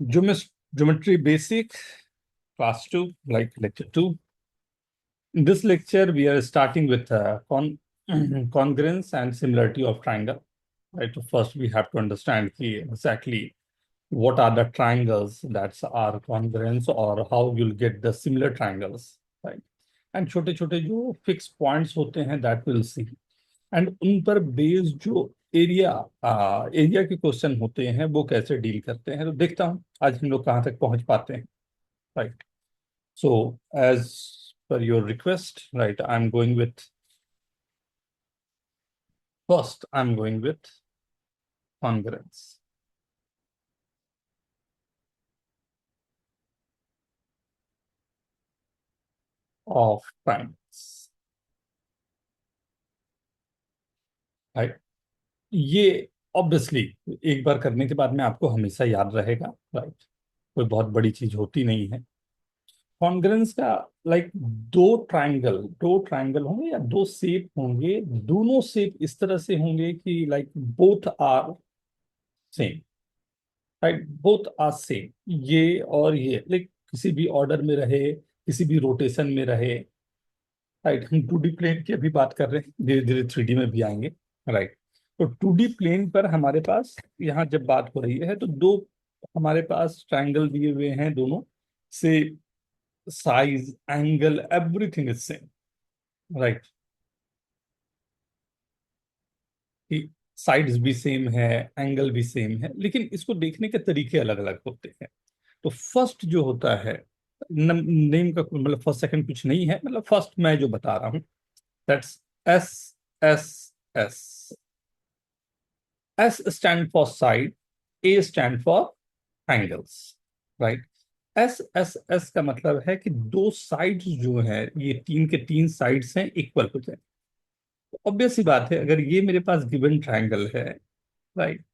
Geometry Basic, Class 2, like Lecture 2. In this lecture, we are starting with congruence and similarity of triangle. Right. So first, we have to understand exactly what are the triangles that are congruence or how you'll get the similar triangles. Right. And छोटे छोटे जो fixed points होते हैं that we'll see. And उन पर based जो area के question होते हैं वो कैसे डील करते हैं, तो देखता हूँ आज हम लोग कहाँ तक पहुंच पाते हैं. Right. So as per your request, right, I am going with first I am going with congruence of primes. Right. ये ऑब्वियसली एक बार करने के बाद में आपको हमेशा याद रहेगा. राइट. कोई बहुत बड़ी चीज होती नहीं है. कॉन्ग्रेंस का दो ट्राइंगल होंगे या दो शेप होंगे. दोनों शेप इस तरह से होंगे कि both are same. Right. Both are same. ये और ये किसी भी ऑर्डर में रहे, किसी भी रोटेशन में रहे. राइट. हम 2D प्लेन की अभी बात कर रहे हैं, धीरे धीरे 3D में भी आएंगे. राइट. तो 2D प्लेन पर हमारे पास यहाँ जब बात हो रही है तो दो हमारे पास ट्राइंगल दिए हुए हैं. दोनों से size, angle, everything is same. Right. Sides भी सेम है, एंगल भी सेम है, लेकिन इसको देखने के तरीके अलग अलग होते हैं. तो फर्स्ट जो होता है, नेम का मतलब फर्स्ट सेकंड कुछ नहीं है, मतलब फर्स्ट मैं जो बता रहा हूं that's S. S. S. S stand for side, A stand for angles. Right. S S S का मतलब है कि दो साइड्स जो है, ये तीन के तीन साइड्स हैं, इक्वल हो जाए. ऑब्वियस सी बात है, अगर ये मेरे पास गिवन ट्राइंगल है, राइट,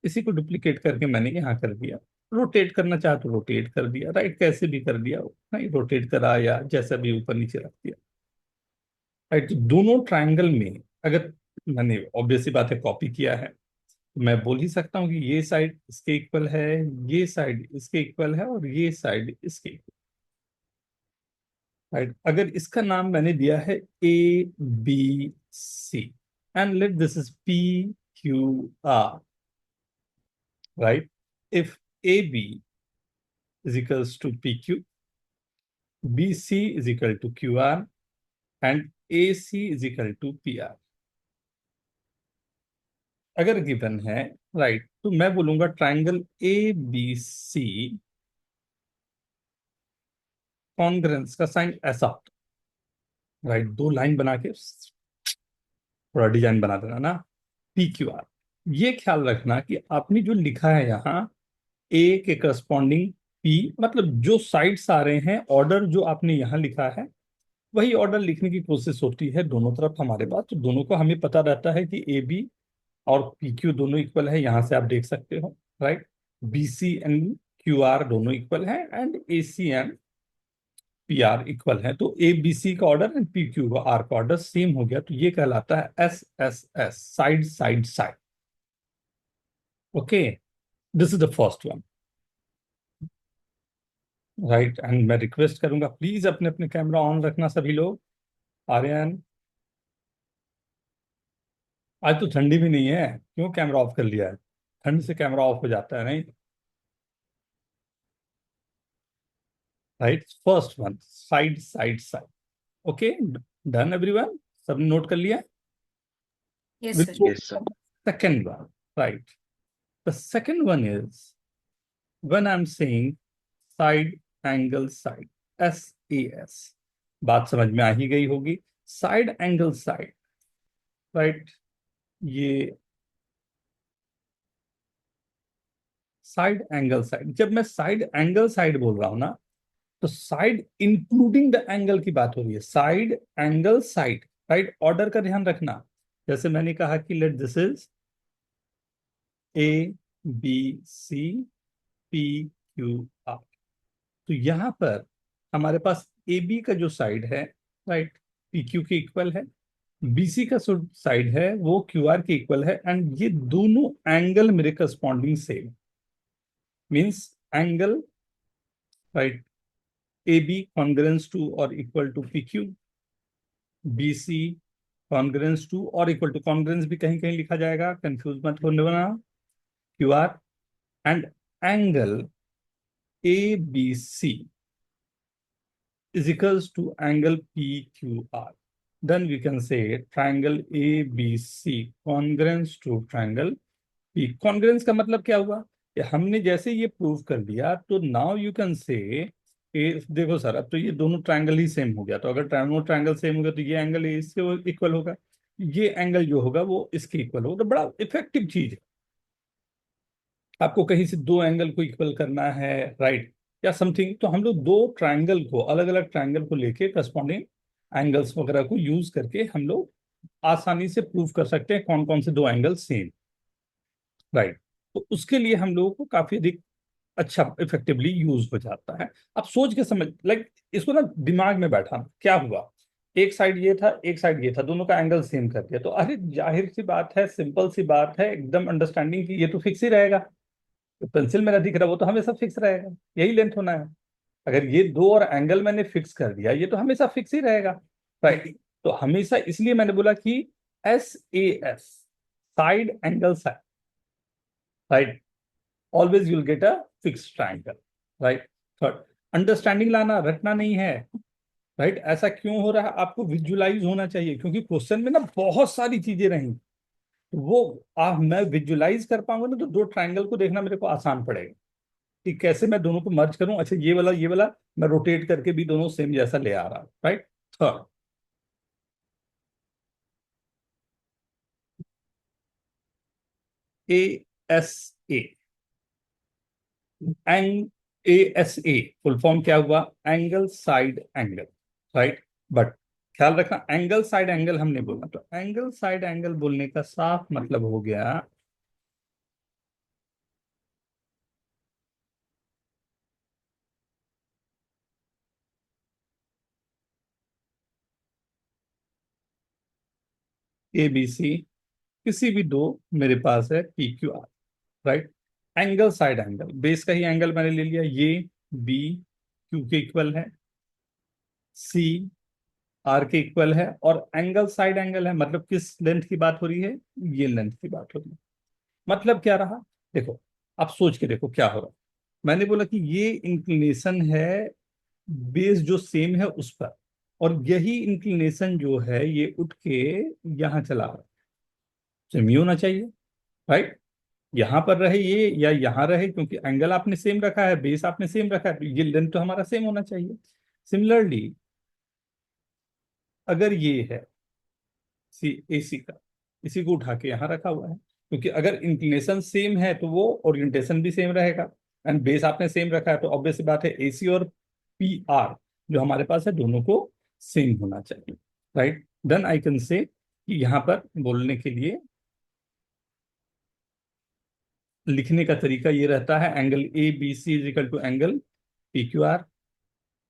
इसी को डुप्लीकेट करके मैंने यहाँ कर दिया. रोटेट करना चाहे तो रोटेट कर दिया, राइट, कैसे भी कर दिया, नहीं रोटेट करा या जैसा भी ऊपर नीचे रख दिया. राइट. तो दोनों ट्राइंगल में अगर मैंने ऑब्वियस सी बात है कॉपी किया है, तो मैं बोल ही सकता हूँ कि ये साइड इसके इक्वल है, ये साइड इसके इक्वल है और ये साइड इसके इक्वल. राइट. अगर इसका नाम मैंने दिया है ABC and let this is PQR. right? If AB is equals to PQ, BC is equal to QR, and AC is equal to PR. अगर गिवन है, राइट, तो मैं बोलूंगा ट्राइंगल ABC कॉन्ग्रेंस का साइन ऐसा होता है. राइट. दो लाइन बना के थोड़ा डिजाइन बना देना ना. PQR. ये ख्याल रखना कि आपने जो लिखा है यहाँ ए के करस्पॉन्डिंग P, मतलब जो साइड्स आ रहे हैं, ऑर्डर जो आपने यहाँ लिखा है वही ऑर्डर लिखने की कोशिश होती है दोनों तरफ हमारे पास. तो दोनों को हमें पता रहता है कि AB और PQ दोनों इक्वल है, यहां से आप देख सकते हो. राइट. BC एंड QR दोनों इक्वल है and AC and PR equal है. तो ABC का ऑर्डर एंड PQ का R का ऑर्डर सेम हो गया, तो ये कहलाता है SSS, side side side. Okay. This is the first one. Right. And मैं रिक्वेस्ट करूंगा प्लीज अपने अपने कैमरा ऑन रखना सभी लोग. आर्यन, आज तो ठंडी भी नहीं है, क्यों कैमरा ऑफ कर लिया है? ठंड से कैमरा ऑफ हो जाता है नहीं. Right. First one, side side side. Okay. Done everyone, सबने नोट कर लिया? Yes, sir. Yes, sir. Second one. Right. The second one is when I am saying side angle side, SAS. बात समझ में आ ही गई होगी. Side angle side. राइट. ये side angle side, जब मैं साइड एंगल साइड बोल रहा हूं ना, तो साइड इंक्लूडिंग द एंगल की बात हो रही है. Side angle side. Right. Order का ध्यान रखना. जैसे मैंने कहा कि लेट दिस इज ABCPQR. तो यहां पर हमारे पास AB का जो साइड है, राइट, PQ के इक्वल है. BC का साइड है वो QR के इक्वल है. एंड ये दोनों एंगल मेरे corresponding same. Means angle, right, A B congruence to और equal to P Q, B C congruence to और इक्वल टू, कॉन्ग्रेंस भी कहीं कहीं लिखा जाएगा, कंफ्यूज मत होने वाला, Q R, and angle A B C is equals to angle PQR. Then we can say triangle ABC congruence to triangle P. Congruence का मतलब क्या हुआ कि हमने जैसे ये प्रूव कर दिया तो नाउ यू कैन से, देखो सर अब तो ये दोनों ट्रायंगल ही सेम हो गया, तो अगर दोनों ट्रायंगल सेम हो गया तो ये एंगल इसके इक्वल होगा, ये एंगल जो होगा वो इसके इक्वल होगा, तो बड़ा इफेक्टिव चीज है। आपको कहीं से दो एंगल को इक्वल करना है, राइट, या समथिंग, तो हम लोग दो ट्रायंगल को, अलग अलग ट्रायंगल को लेके करस्पॉन्डिंग एंगल्स वगैरह को यूज करके हम लोग आसानी से प्रूव कर सकते हैं कौन कौन से दो एंगल सेम, राइट। तो उसके लिए हम लोगों को काफी अधिक अच्छा इफेक्टिवली यूज हो जाता है। अब सोच के समझ, लाइक इसको ना दिमाग में बैठा, क्या हुआ, एक साइड ये था एक साइड ये था, दोनों का एंगल सेम कर दिया, तो अरे जाहिर सी बात है, सिंपल सी बात है, एकदम अंडरस्टैंडिंग की ये तो फिक्स ही रहेगा। तो पेंसिल मेरा दिख रहा है वो तो हमेशा फिक्स रहेगा, यही लेंथ होना है। अगर ये दो और एंगल मैंने फिक्स कर दिया, ये तो हमेशा फिक्स ही रहेगा, राइट। तो हमेशा इसलिए मैंने बोला कि S A S, side angle side, right, always you'll get a fix triangle, right. Third, understanding लाना, रटना नहीं है, राइट। ऐसा क्यों हो रहा है, आपको विजुलाइज होना चाहिए, क्योंकि क्वेश्चन में ना बहुत सारी चीजें रही, तो वो मैं विजुलाइज कर पाऊंगा ना तो दो ट्राइंगल को देखना मेरे को आसान पड़ेगा कि कैसे मैं दोनों को मर्ज करूं, अच्छा ये वाला मैं रोटेट करके भी दोनों सेम जैसा ले आ रहा हूं, right. Third, A S A, Ang A S a full form क्या हुआ, angle side angle, right. But ख्याल रखना, एंगल साइड एंगल हमने बोला, तो एंगल साइड एंगल बोलने का साफ मतलब हो गया ए बी सी, किसी भी दो मेरे पास है P Q R, right. Angle side angle, base का ही एंगल मैंने ले लिया, ये बी क्यू के इक्वल है, सी आर के इक्वल है, और एंगल साइड एंगल है, मतलब किस लेंथ की बात हो रही है, ये लेंथ की बात हो रही है। मतलब क्या रहा, देखो, आप सोच के देखो क्या हो रहा है। मैंने बोला कि ये इंक्लिनेशन है बेस जो सेम है उस पर, और यही इंक्लिनेशन जो है ये उठ के यहां चला रहा है, सेम ही होना चाहिए, राइट। यहाँ पर रहे ये या यहाँ रहे, क्योंकि एंगल आपने सेम रखा है, बेस आपने सेम रखा है, तो ये लेंथ तो हमारा सेम होना चाहिए। सिमिलरली अगर ये है सी ए सी का, इसी को उठा के यहाँ रखा हुआ है, क्योंकि अगर इंक्लिनेशन सेम है तो वो ओरिएंटेशन भी सेम रहेगा, एंड बेस आपने सेम रखा है, तो ऑब्वियस सी बात है ए सी और पी आर जो हमारे पास है दोनों को सेम होना चाहिए, राइट। देन आई कैन से कि यहाँ पर बोलने के लिए लिखने का तरीका ये रहता है, angle A B C is equal to angle P Q R,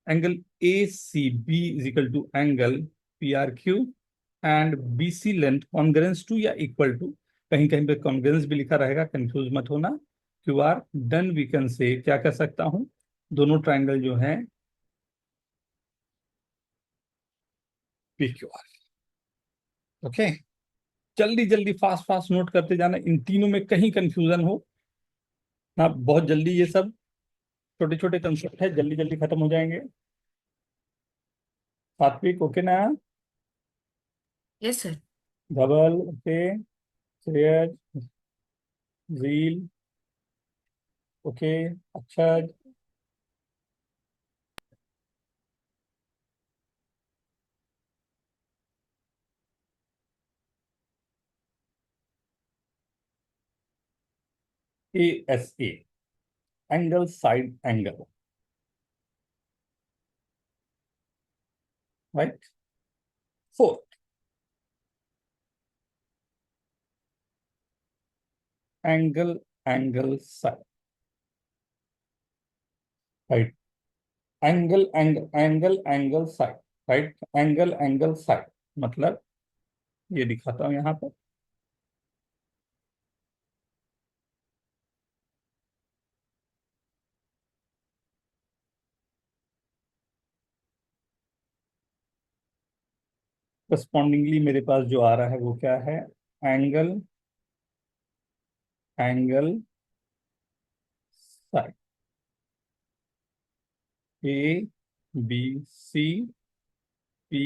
angle A C B is equal to angle P R Q, and B C length congruence to या इक्वल टू, कहीं कहीं पे कॉन्ग्रेंस भी लिखा रहेगा, confuse मत होना, Q R. Then we can say क्या कर सकता हूँ, दोनों ट्राइंगल जो हैं पी क्यू आर, ओके। जल्दी जल्दी फास्ट फास्ट नोट करते जाना, इन तीनों में कहीं कंफ्यूजन हो ना, बहुत जल्दी ये सब छोटे छोटे कंसेप्ट है, जल्दी जल्दी खत्म हो जाएंगे। सात्विक ओके ना, यस सर। धवल ओके, श्रेयस, झील ओके, अच्छा, A S A, angle side angle, right. Fourth, angle angle side, right, angle angle angle angle side, right, angle angle side, मतलब ये दिखाता हूं यहाँ पर, करस्पॉन्डिंगली मेरे पास जो आ रहा है वो क्या है? Angle, angle side, A B C P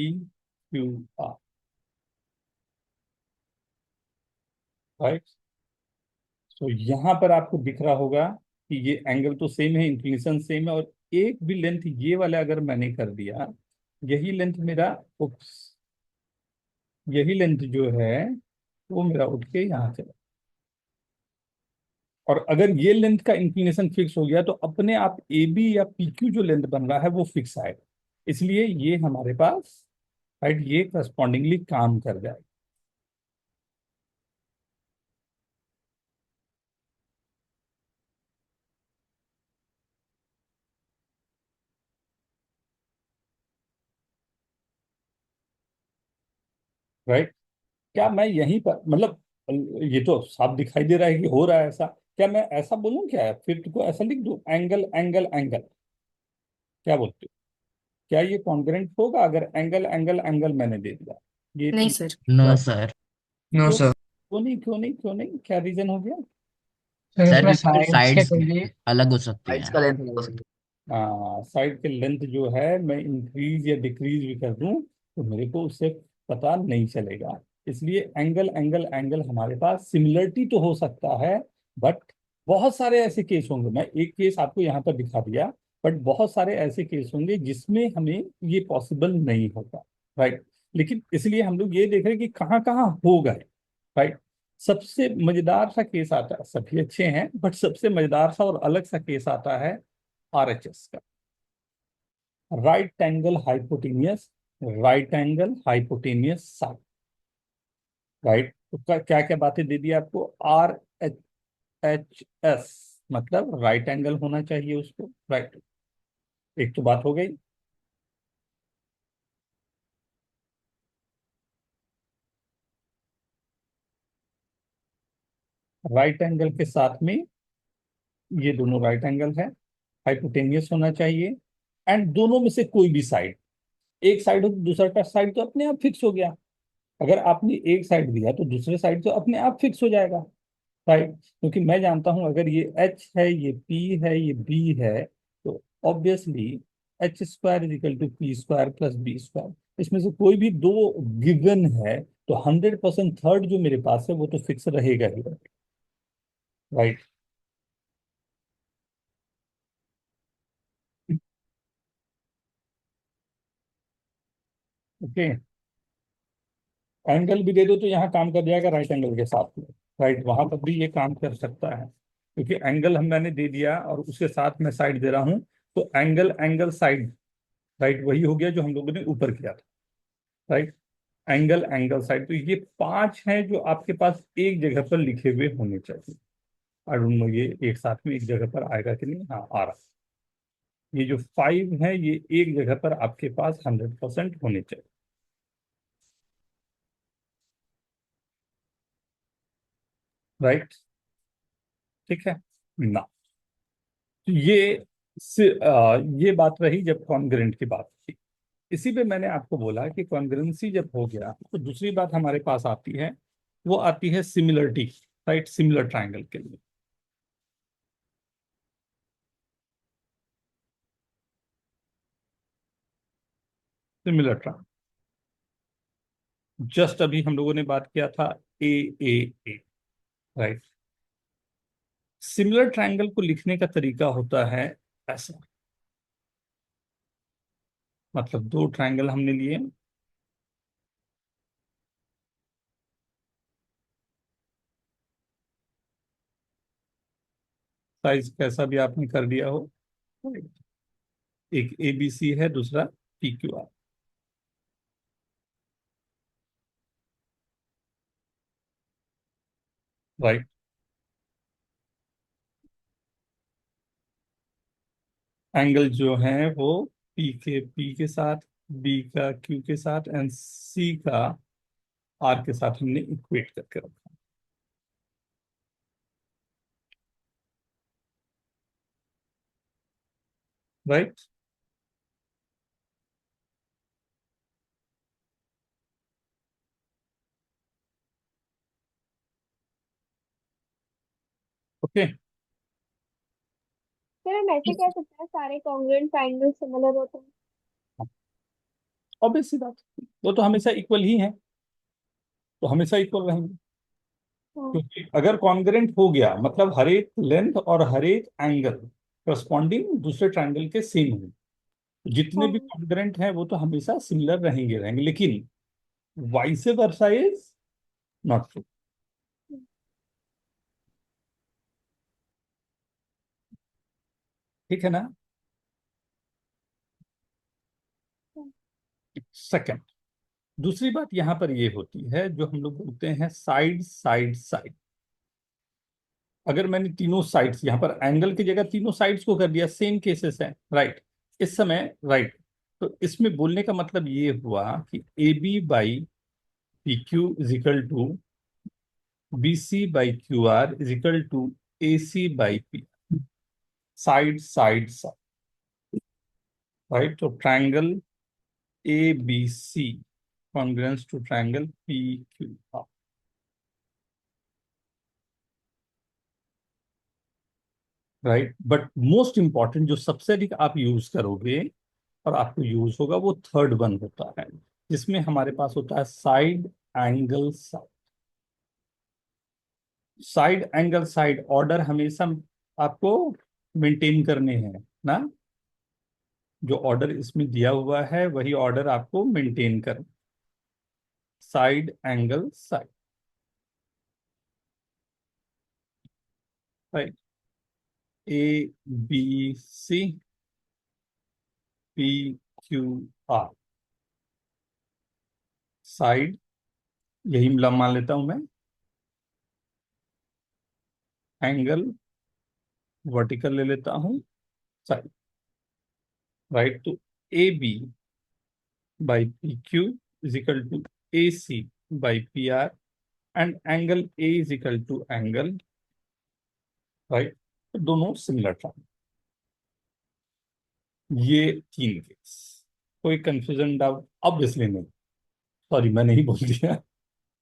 Q R, right. तो यहां पर आपको दिख रहा होगा कि ये एंगल तो सेम है, इंक्लिनेशन सेम है, और एक भी लेंथ ये वाला अगर मैंने कर दिया, यही लेंथ मेरा, उप्स, यही लेंथ जो है वो मेरा उठ के यहाँ चला। और अगर ये लेंथ का इंक्लिनेशन फिक्स हो गया तो अपने आप ए बी या पी क्यू जो लेंथ बन रहा है वो फिक्स आएगा। इसलिए ये हमारे पास, राइट, ये करस्पॉन्डिंगली काम कर जाएगा। राइट। क्या मैं यहीं पर, मतलब ये तो साफ दिखाई दे रहा है कि हो रहा है ऐसा, क्या मैं ऐसा बोलूं, क्या है फिर तुमको ऐसा लिख दूं, एंगल एंगल एंगल? क्या बोलते हो? क्या ये कॉन्ग्रुएंट होगा अगर एंगल एंगल एंगल मैंने दे दिया? ये नहीं तुम सर। नो बताओ। सर। नो क्यों? सर। क्यों नहीं, क्यों नहीं, क्यों नहीं, क्या रीजन हो गया? सर सर इसमें क्योंकि साइड से साइड्स कोई भी अलग हो सकती साइड्स हैं। का लेंथ हो सकता हाँ, साइड के लेंथ जो है मैं इंक्रीज या डिक्रीज भी कर दूं तो मेरे को उससे पता नहीं चलेगा। इसलिए एंगल एंगल एंगल हमारे पास सिमिलरिटी तो हो सकता है, बट बहुत सारे ऐसे केस होंगे, मैं एक केस आपको यहाँ पर दिखा दिया, बट बहुत सारे ऐसे केस होंगे जिसमें हमें ये पॉसिबल नहीं होगा, राइट। लेकिन इसलिए हम लोग ये देख रहे हैं कि कहाँ कहाँ हो गए, राइट। सबसे मजेदार सा केस आता है, सभी अच्छे हैं, बट सबसे मजेदार सा और अलग सा केस आता है आरएचएस का, right angle hypotenuse, right angle hypotenuse side, right. तो क्या क्या बातें दे दी आपको? आर एच एच एस मतलब राइट एंगल होना चाहिए उसको, राइट। एक तो बात हो गई। राइट एंगल के साथ में ये दोनों राइट एंगल है, हाइपोटेनियस होना चाहिए, एंड दोनों में से कोई भी साइड, एक साइड हो तो दूसरा का साइड तो अपने आप फिक्स हो गया। अगर आपने एक साइड दिया तो दूसरे साइड तो अपने आप फिक्स हो जाएगा, राइट। क्योंकि मैं जानता हूं अगर ये एच है, ये पी है, ये बी है, तो obviously H square is equal to P square plus B square. इसमें से कोई भी दो गिवन है तो 100% थर्ड जो मेरे पास है वो तो फिक्स रहेगा ही, राइट। ओके। एंगल भी दे दो तो यहाँ काम कर जाएगा राइट एंगल के साथ में, राइट, वहां पर भी ये काम कर सकता है, क्योंकि एंगल हम मैंने दे दिया और उसके साथ मैं साइड दे रहा हूँ, तो एंगल एंगल साइड, राइट, वही हो गया जो हम लोगों ने ऊपर किया था, राइट। एंगल एंगल साइड, तो ये पांच हैं जो आपके पास एक जगह पर लिखे हुए होने चाहिए। आई डोंट नो ये एक साथ में एक जगह पर आएगा कि नहीं, हाँ आ रहा है। ये जो फाइव है ये एक जगह पर आपके पास 100% होने चाहिए, राइट। ठीक है ना? तो ये बात रही जब कॉन्ग्रुएंट की बात थी। इसी पे मैंने आपको बोला कि कॉन्ग्रुएंसी जब हो गया तो दूसरी बात हमारे पास आती है, वो आती है सिमिलरिटी, राइट, सिमिलर ट्रायंगल के लिए। सिमिलर ट्रायंगल, जस्ट अभी हम लोगों ने बात किया था ए ए ए, राइट। सिमिलर ट्रायंगल को लिखने का तरीका होता है ऐसा, मतलब दो ट्रायंगल हमने लिए, साइज कैसा भी आपने कर दिया हो, right? एक ए बी सी है, दूसरा P Q R, right. Angle जो है वो पी के साथ, बी का क्यू के साथ, एंड सी का आर के साथ हमने इक्वेट करके रखा, राइट। ओके। सर हम ऐसे कह सकते हैं सारे कॉन्ग्रुएंट ट्राइंगल सिमिलर होते हैं। ऑब्वियस सी बात, वो तो हमेशा इक्वल ही है, तो हमेशा इक्वल रहेंगे। हाँ। क्योंकि अगर कॉन्ग्रेंट हो गया मतलब हर एक लेंथ और हर एक एंगल करस्पॉन्डिंग दूसरे ट्रायंगल के सेम होंगे, जितने भी हाँ। कॉन्ग्रेंट हैं वो तो हमेशा सिमिलर रहेंगे रहेंगे, लेकिन vice versa is not true. ठीक है ना। सेकंड, दूसरी बात यहां पर ये होती है जो हम लोग बोलते हैं साइड साइड साइड। अगर मैंने तीनों साइड्स यहाँ पर एंगल की जगह तीनों साइड्स को कर दिया, सेम केसेस है, राइट। इस समय राइट, तो इसमें बोलने का मतलब ये हुआ कि A B by P Q is equal to B C by Q R is equal to A C by P, side side side, right. तो triangle A B C congruence to triangle P Q R, right. But most important जो सबसे अधिक आप use करोगे और आपको use होगा वो थर्ड वन होता है, जिसमें हमारे पास होता है side angle side. Side angle side order हमेशा आपको मेंटेन करने हैं ना, जो ऑर्डर इसमें दिया हुआ है वही ऑर्डर आपको मेंटेन करना। Side angle side, right. A B C P Q R, side, यही मतलब मान लेता हूं मैं, एंगल वर्टिकल ले लेता हूं, साइड, राइट। तो A B by P Q is equal to A C by P R, and angle A is equal to angle, right. तो दोनों सिमिलर था। ये तीन केस, कोई कंफ्यूजन डाउट? ऑब्वियसली नहीं, सॉरी मैं नहीं बोल दिया।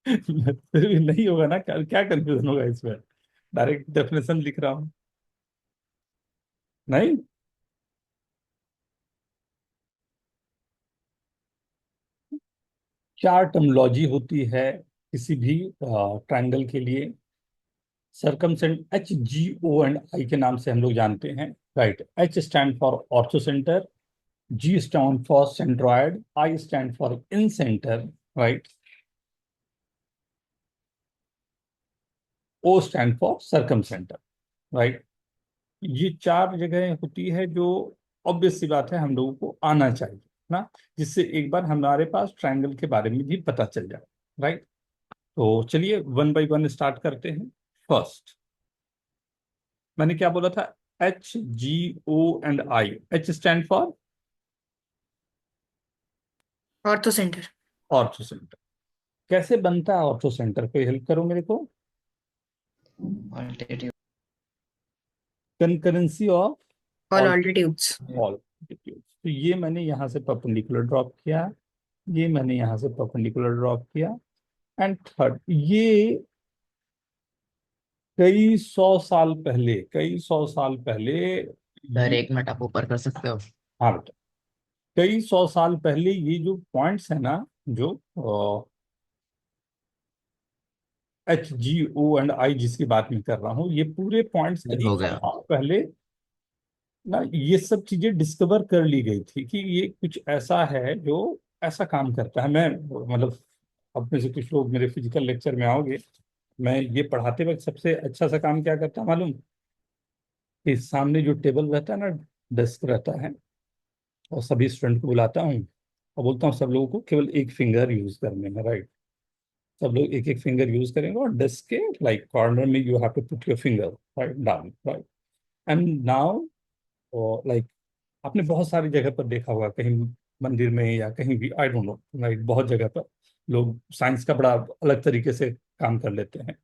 फिर भी नहीं होगा ना, क्या क्या कंफ्यूजन होगा इसमें, डायरेक्ट डेफिनेशन लिख रहा हूं। नहीं, क्या टर्मोलॉजी होती है किसी भी ट्रायंगल के लिए? सर्कमसेंट, एच जी ओ एंड आई के नाम से हम लोग जानते हैं, right. H stand for orthocentre, G stand for centroid, I stand for incentre, right. O stand for circumcentre, right. ये चार जगह होती है जो ऑब्वियस सी बात है हम लोगों को आना चाहिए ना, जिससे एक बार हमारे पास ट्रायंगल के बारे में भी पता चल जाए, राइट। तो चलिए वन बाय वन स्टार्ट करते हैं। फर्स्ट, मैंने क्या बोला था? H G O and I. H stand for ortho centre. Ortho centre. कैसे बनता है ऑर्थो सेंटर? कोई हेल्प करो मेरे को। Alternative. Concurrency of all all altitudes. All, तो ये मैंने यहाँ से परपेंडिकुलर ड्रॉप किया, ये मैंने यहाँ से परपेंडिकुलर ड्रॉप किया, एंड थर्ड, ये कई सौ साल पहले सर ये, एक मिनट आप ऊपर कर सकते हो? हाँ बेटा, कई सौ साल पहले ये जो पॉइंट्स है ना, जो एच जी ओ एंड आई जिसकी बात मैं कर रहा हूँ, ये पूरे पॉइंट्स सर कई हो सौ गया। साल पहले ना ये सब चीजें डिस्कवर कर ली गई थी कि ये कुछ ऐसा है जो ऐसा काम करता है। मैं मतलब, अब में से कुछ लोग मेरे फिजिकल लेक्चर में आओगे, मैं ये पढ़ाते वक्त सबसे अच्छा सा काम क्या करता हूं मालूम? कि सामने जो टेबल रहता है ना, डेस्क रहता है, और सभी स्टूडेंट को बुलाता हूँ और बोलता हूँ सब लोगों को केवल एक फिंगर यूज करने में, राइट। सब लोग एक एक फिंगर यूज करेंगे और डेस्क के लाइक कॉर्नर में you have to put your finger right down, right. And now like, आपने बहुत सारी जगह पर देखा होगा, कहीं मंदिर में या कहीं भी, आई डोंट नो, राइट, बहुत जगह पर लोग साइंस का बड़ा अलग तरीके से काम कर लेते हैं,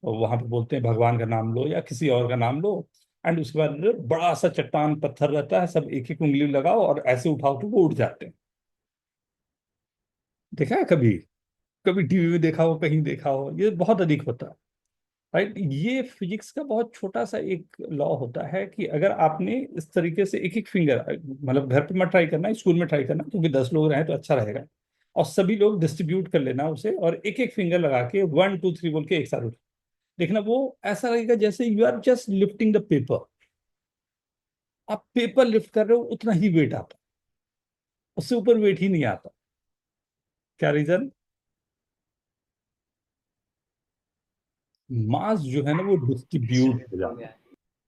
और वहां पर बोलते हैं भगवान का नाम लो या किसी और का नाम लो, एंड उसके बाद बड़ा सा चट्टान पत्थर रहता है, सब एक एक उंगली लगाओ और ऐसे उठाओ तो वो उठ जाते हैं। देखा है कभी? कभी टीवी में देखा हो, कहीं देखा हो, ये बहुत अधिक होता है। राइट। ये फिजिक्स का बहुत छोटा सा एक लॉ होता है कि अगर आपने इस तरीके से एक एक फिंगर, मतलब घर पे मत ट्राई करना, स्कूल में ट्राई करना, क्योंकि 10 लोग रहे तो अच्छा रहेगा, और सभी लोग डिस्ट्रीब्यूट कर लेना उसे, और एक एक फिंगर लगा के 1 2 3 बोल के एक साथ उठा, देखना वो ऐसा लगेगा जैसे you are just lifting the paper. आप पेपर लिफ्ट कर रहे हो, उतना ही वेट आता, उससे ऊपर वेट ही नहीं आता। क्या रीजन? मास जो है ना वो डिस्ट्रीब्यूट हो डिस्ट्रीब्यूट हो जाता गया। है।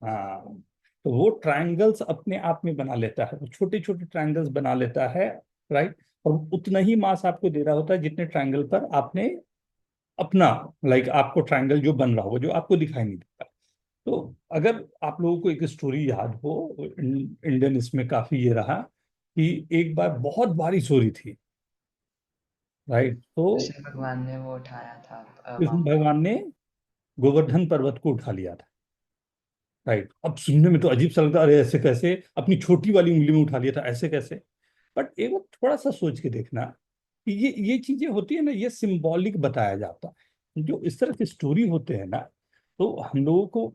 हाँ, तो वो ट्रायंगल्स अपने आप में बना लेता है, वो छोटे छोटे ट्रायंगल्स बना लेता है। राइट। और उतना ही मास आपको दे रहा होता है जितने ट्रायंगल पर आपने अपना, लाइक आपको ट्रायंगल जो बन रहा होगा, जो आपको दिखाई नहीं देता। तो अगर आप लोगों को एक स्टोरी याद हो, इंडियन इसमें काफी ये रहा कि एक बार बहुत बारिश हो रही थी। राइट। तो कृष्ण भगवान ने वो उठाया था कृष्ण माउंटेन। भगवान ने गोवर्धन पर्वत को उठा लिया था। राइट। अब सुनने में तो अजीब सा लगता है, अरे ऐसे कैसे, अपनी छोटी वाली उंगली में उठा लिया था, ऐसे कैसे? बट एक बार थोड़ा सा सोच के देखना कि ये चीजें होती है ना, ये सिंबॉलिक बताया जाता है। जो इस तरह के स्टोरी होते हैं ना, तो हम लोगों को,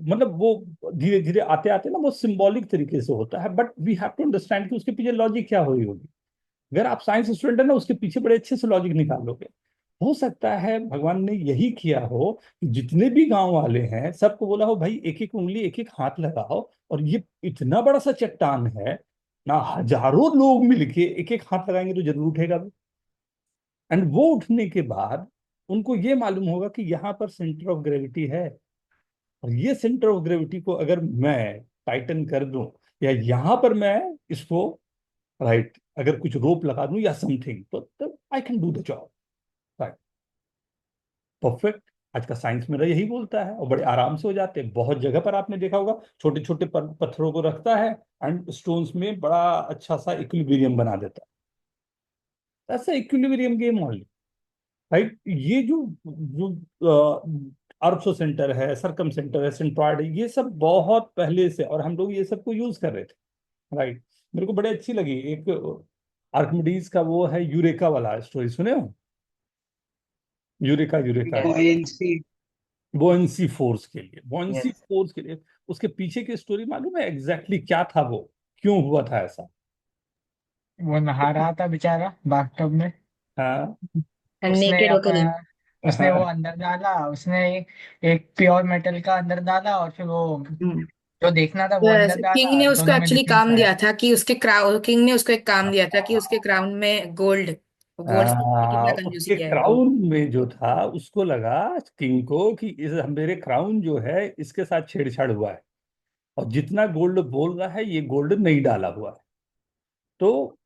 मतलब वो धीरे धीरे आते आते ना वो सिंबॉलिक तरीके से होता है, but we have to understand कि उसके पीछे लॉजिक क्या हो रही होगी। अगर आप साइंस स्टूडेंट है ना, उसके पीछे बड़े अच्छे से लॉजिक निकाल लोगे। हो सकता है भगवान ने यही किया हो कि जितने भी गांव वाले हैं सबको बोला हो, भाई एक एक उंगली एक एक हाथ लगाओ, और ये इतना बड़ा सा चट्टान है ना, हजारों लोग मिलके एक एक हाथ लगाएंगे तो जरूर उठेगा। एंड वो उठने के बाद उनको ये मालूम होगा कि यहाँ पर सेंटर ऑफ ग्रेविटी है, और ये सेंटर ऑफ ग्रेविटी को अगर मैं टाइटन कर दूं, या यहाँ पर मैं इसको, राइट, अगर कुछ रोप लगा दूं या समथिंग, तो I can do the job. Right. Perfect. आज का साइंस मेरा यही बोलता है, और बड़े आराम से हो जाते हैं। बहुत जगह पर आपने देखा होगा, छोटे छोटे पत्थरों को रखता है एंड स्टोन्स में बड़ा अच्छा सा इक्विलिब्रियम बना देता है। ऐसा इक्विलिब्रियम गेम ऑनली। राइट। ये जो जो अर्थो सेंटर है, सरकम सेंटर है, सेंट्रॉइड है, ये सब बहुत पहले से, और हम लोग ये सब को यूज कर रहे थे। राइट। मेरे को बड़े अच्छी लगी एक आर्किमिडीज का वो है, यूरेका वाला स्टोरी सुने हो? Eureka, eureka, buoyancy. Buoyancy force के लिए, बोएंसी यस। फोर्स के लिए उसके पीछे की स्टोरी मालूम है एग्जैक्टली क्या था, वो क्यों हुआ था ऐसा? वो नहा रहा था बेचारा बाथटब में। हाँ। उसने नेकेड होकर ही। अपना उसने वो हाँ। अंदर डाला, उसने एक प्योर मेटल का अंदर डाला, और फिर वो जो देखना था वो अंदर किंग डाला, ने उसको दोनों में एक्चुअली डिफरेंस काम है। दिया था कि उसके क्राउन, किंग ने उसको एक काम दिया था कि उसके क्राउन में गोल्ड, गोल्ड से कितना कंजूसी उसके किया है गोल्ड। क्राउन में जो था, उसको लगा किंग को कि इस मेरे क्राउन जो है इसके साथ छेड़छाड़ हुआ है, और जितना गोल्ड बोल रहा है ये गोल्ड नहीं डाला हुआ है। तो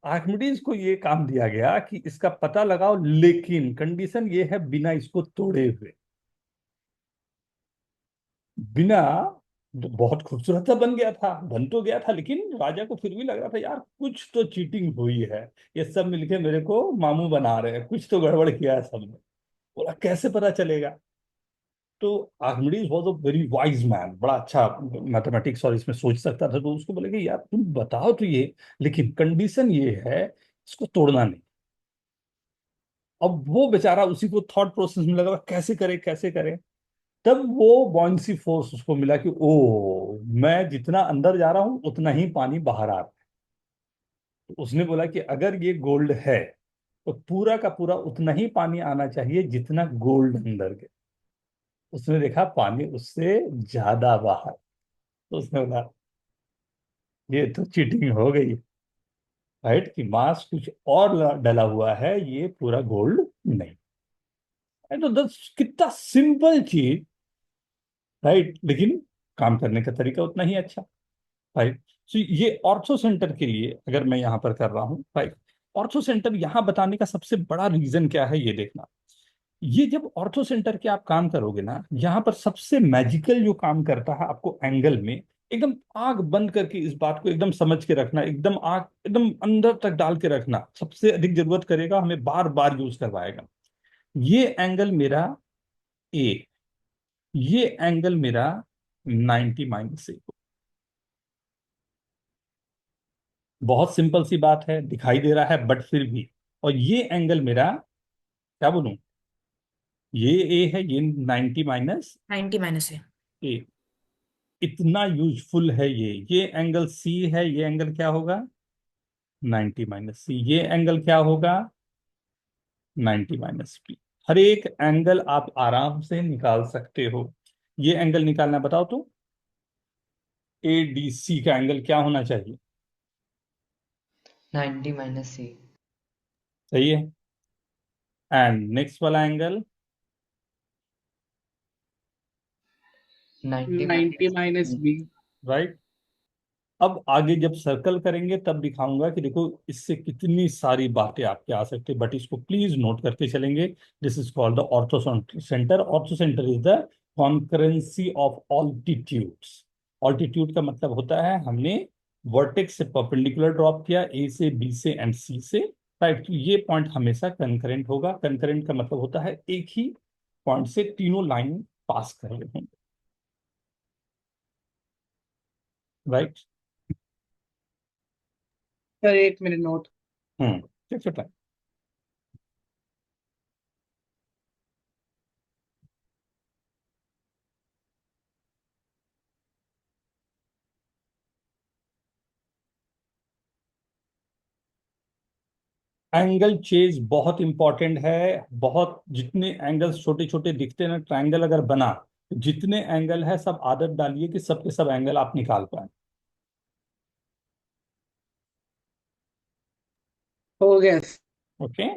आर्किमिडीज को ये काम दिया गया कि इसका पता लगाओ, लेकिन कंडीशन ये है बिना इसको तोड़े हुए, बिना। बहुत खूबसूरत सा बन गया था, बन तो गया था, लेकिन राजा को फिर भी लग रहा था यार कुछ तो चीटिंग हुई है, ये सब मिलके मेरे को मामू बना रहे हैं, कुछ तो गड़बड़ किया है सबने। बोला कैसे पता चलेगा? तो Archimedes was a very wise man, बड़ा अच्छा मैथमेटिक्स और इसमें सोच सकता था, तो उसको बोले कि यार तुम बताओ तो ये, लेकिन कंडीशन ये है, इसको तोड़ना नहीं। अब वो बेचारा उसी को थॉट प्रोसेस में लगा, कैसे करे कैसे करे। तब वो बॉयंसी फोर्स उसको मिला कि ओ, मैं जितना अंदर जा रहा हूं उतना ही पानी बाहर आ रहा है। तो उसने बोला कि अगर ये गोल्ड है तो पूरा का पूरा उतना ही पानी आना चाहिए जितना गोल्ड अंदर के। उसने देखा पानी उससे ज्यादा बाहर, तो उसने बोला ये तो चीटिंग हो गई। राइट, कि मास कुछ और डला हुआ है, ये पूरा गोल्ड नहीं है। तो कितना सिंपल चीज। राइट, लेकिन काम करने का तरीका उतना ही अच्छा। राइट। सो ये ऑर्थो सेंटर के लिए अगर मैं यहाँ पर कर रहा हूँ, राइट, ऑर्थो सेंटर यहाँ बताने का सबसे बड़ा रीजन क्या है ये देखना। ये जब ऑर्थो सेंटर के आप काम करोगे ना, यहाँ पर सबसे मैजिकल जो काम करता है आपको एंगल में, एकदम आंख बंद करके इस बात को एकदम समझ के रखना, एकदम आंख एकदम अंदर तक डाल के रखना, सबसे अधिक जरूरत करेगा, हमें बार बार यूज करवाएगा। ये एंगल मेरा ए, ये एंगल मेरा 90 - A। बहुत सिंपल सी बात है, दिखाई दे रहा है बट फिर भी। और ये एंगल मेरा, क्या बोलूं, ये ए है, ये 90 माइनस 90 माइनस है। ए। इतना यूजफुल है ये एंगल सी है, ये एंगल क्या होगा? 90 माइनस सी। ये एंगल क्या होगा? 90 माइनस पी। हर एक एंगल आप आराम से निकाल सकते हो। ये एंगल निकालना है, बताओ तो। ए डी सी का एंगल क्या होना चाहिए? 90 माइनस सी। सही है। एंड नेक्स्ट वाला angle 90 90 minus minus B. B. Right. अब आगे जब सर्कल करेंगे तब दिखाऊंगा कि देखो इससे कितनी सारी बातें आपके आ सकती है, बट इसको प्लीज नोट करके चलेंगे। This is called the ortho centre. Ortho centre is the concurrency of altitudes. Altitude का मतलब होता है हमने वर्टेक्स से परपेंडिकुलर ड्रॉप किया, ए से, बी से एंड सी से। राइट, ये पॉइंट हमेशा कंकरेंट होगा। कंकरेंट का मतलब होता है एक ही पॉइंट से तीनों लाइन पास कर रहे होंगे। राइट। सर एक मिनट नोट। ठीक है। एंगल चेंज बहुत इंपॉर्टेंट है। बहुत, जितने एंगल्स छोटे छोटे दिखते हैं ना, ट्रायंगल अगर बना तो जितने एंगल है सब आदत डालिए कि सबके सब एंगल आप निकाल पाए। हो गया। ओके।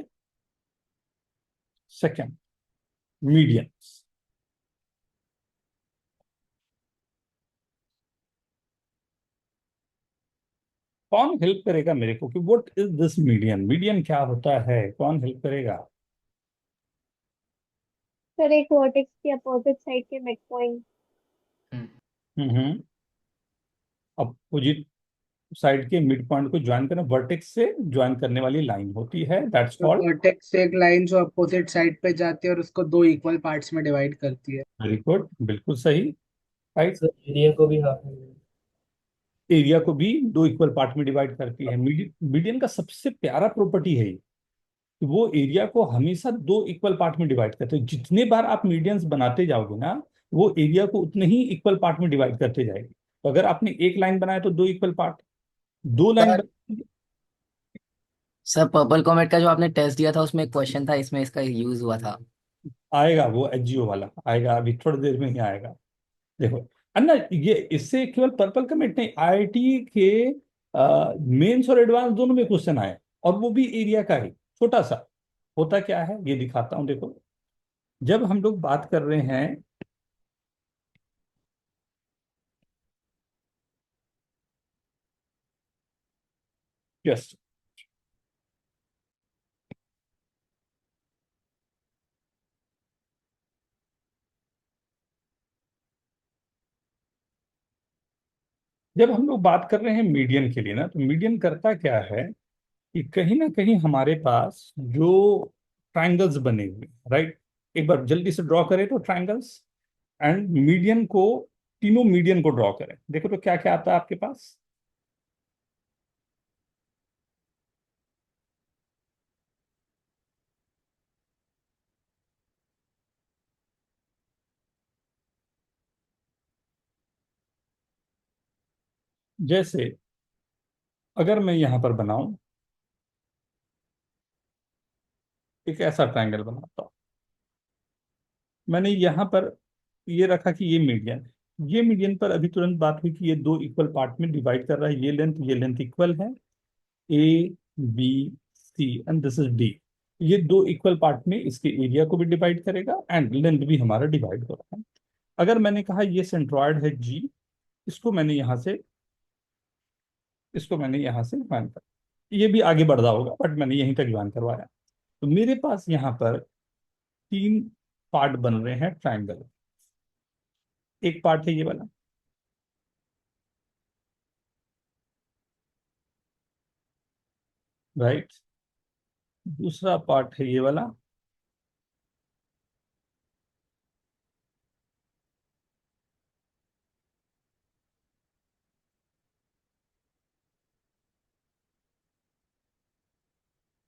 Second, median. कौन हेल्प करेगा मेरे को कि what is this median? Median क्या होता है? कौन हेल्प करेगा? सर एक वर्टेक्स की अपोजिट साइड के मिड पॉइंट। हम्म। अपोजिट साइड के मिड पॉइंट को ज्वाइन करना, वर्टेक्स से ज्वाइन करने वाली लाइन होती है, दैट्स तो कॉल्ड। वर्टेक्स से एक लाइन जो अपोजिट साइड पे जाती है और उसको दो इक्वल पार्ट्स में डिवाइड करती है। वेरी गुड, बिल्कुल सही। राइट। सर एरिया को भी हाफ में। एरिया को भी दो इक्वल पार्ट में डिवाइड करती है। मीडियन का सबसे प्यारा प्रॉपर्टी है ये, कि वो एरिया को हमेशा दो इक्वल पार्ट में डिवाइड करते हैं। जितने बार आप मीडियंस बनाते जाओगे ना, वो एरिया को उतने ही इक्वल पार्ट में डिवाइड करते जाएगी। तो अगर आपने एक लाइन बनाया तो दो इक्वल पार्ट, दो line sir sir purple comet का जो आपने टेस्ट दिया था उसमें एक क्वेश्चन था, इसमें इसका यूज हुआ था। आएगा, वो एचजीओ वाला आएगा, अभी थोड़ी देर में ही आएगा। देखो अन्ना, ये इससे केवल पर्पल कमेंट नहीं, आईआईटी के मेंस और एडवांस दोनों में क्वेश्चन आए, और वो भी एरिया का ही छोटा सा। होता क्या है ये दिखाता हूं, देखो। जब हम लोग बात कर रहे हैं, यस, जब हम लोग बात कर रहे हैं मीडियन के लिए ना, तो मीडियन करता क्या है कि कहीं ना कहीं हमारे पास जो ट्रायंगल्स बने हुए, राइट, एक बार जल्दी से ड्रॉ करें तो ट्रायंगल्स एंड मीडियन को, तीनों मीडियन को ड्रॉ करें। देखो तो क्या क्या आता है आपके पास। जैसे अगर मैं यहां पर बनाऊं, एक ऐसा ट्रायंगल बनाता हूं, मैंने यहां पर ये रखा कि ये मीडियन, ये मीडियन पर अभी तुरंत बात हुई कि ये दो इक्वल पार्ट में डिवाइड कर रहा है। ये लेंथ इक्वल है, A B C and this is D. ये दो इक्वल पार्ट में इसके एरिया को भी डिवाइड करेगा एंड लेंथ भी हमारा डिवाइड हो रहा है। अगर मैंने कहा ये सेंट्रॉयड है जी, इसको मैंने यहां से, इसको मैंने यहां से ज्वाइन कर, ये भी आगे बढ़ रहा होगा बट मैंने यहीं तक ज्वाइन करवाया। तो मेरे पास यहाँ पर तीन पार्ट बन रहे हैं ट्रायंगल। एक पार्ट है ये वाला, राइट। दूसरा पार्ट है ये वाला,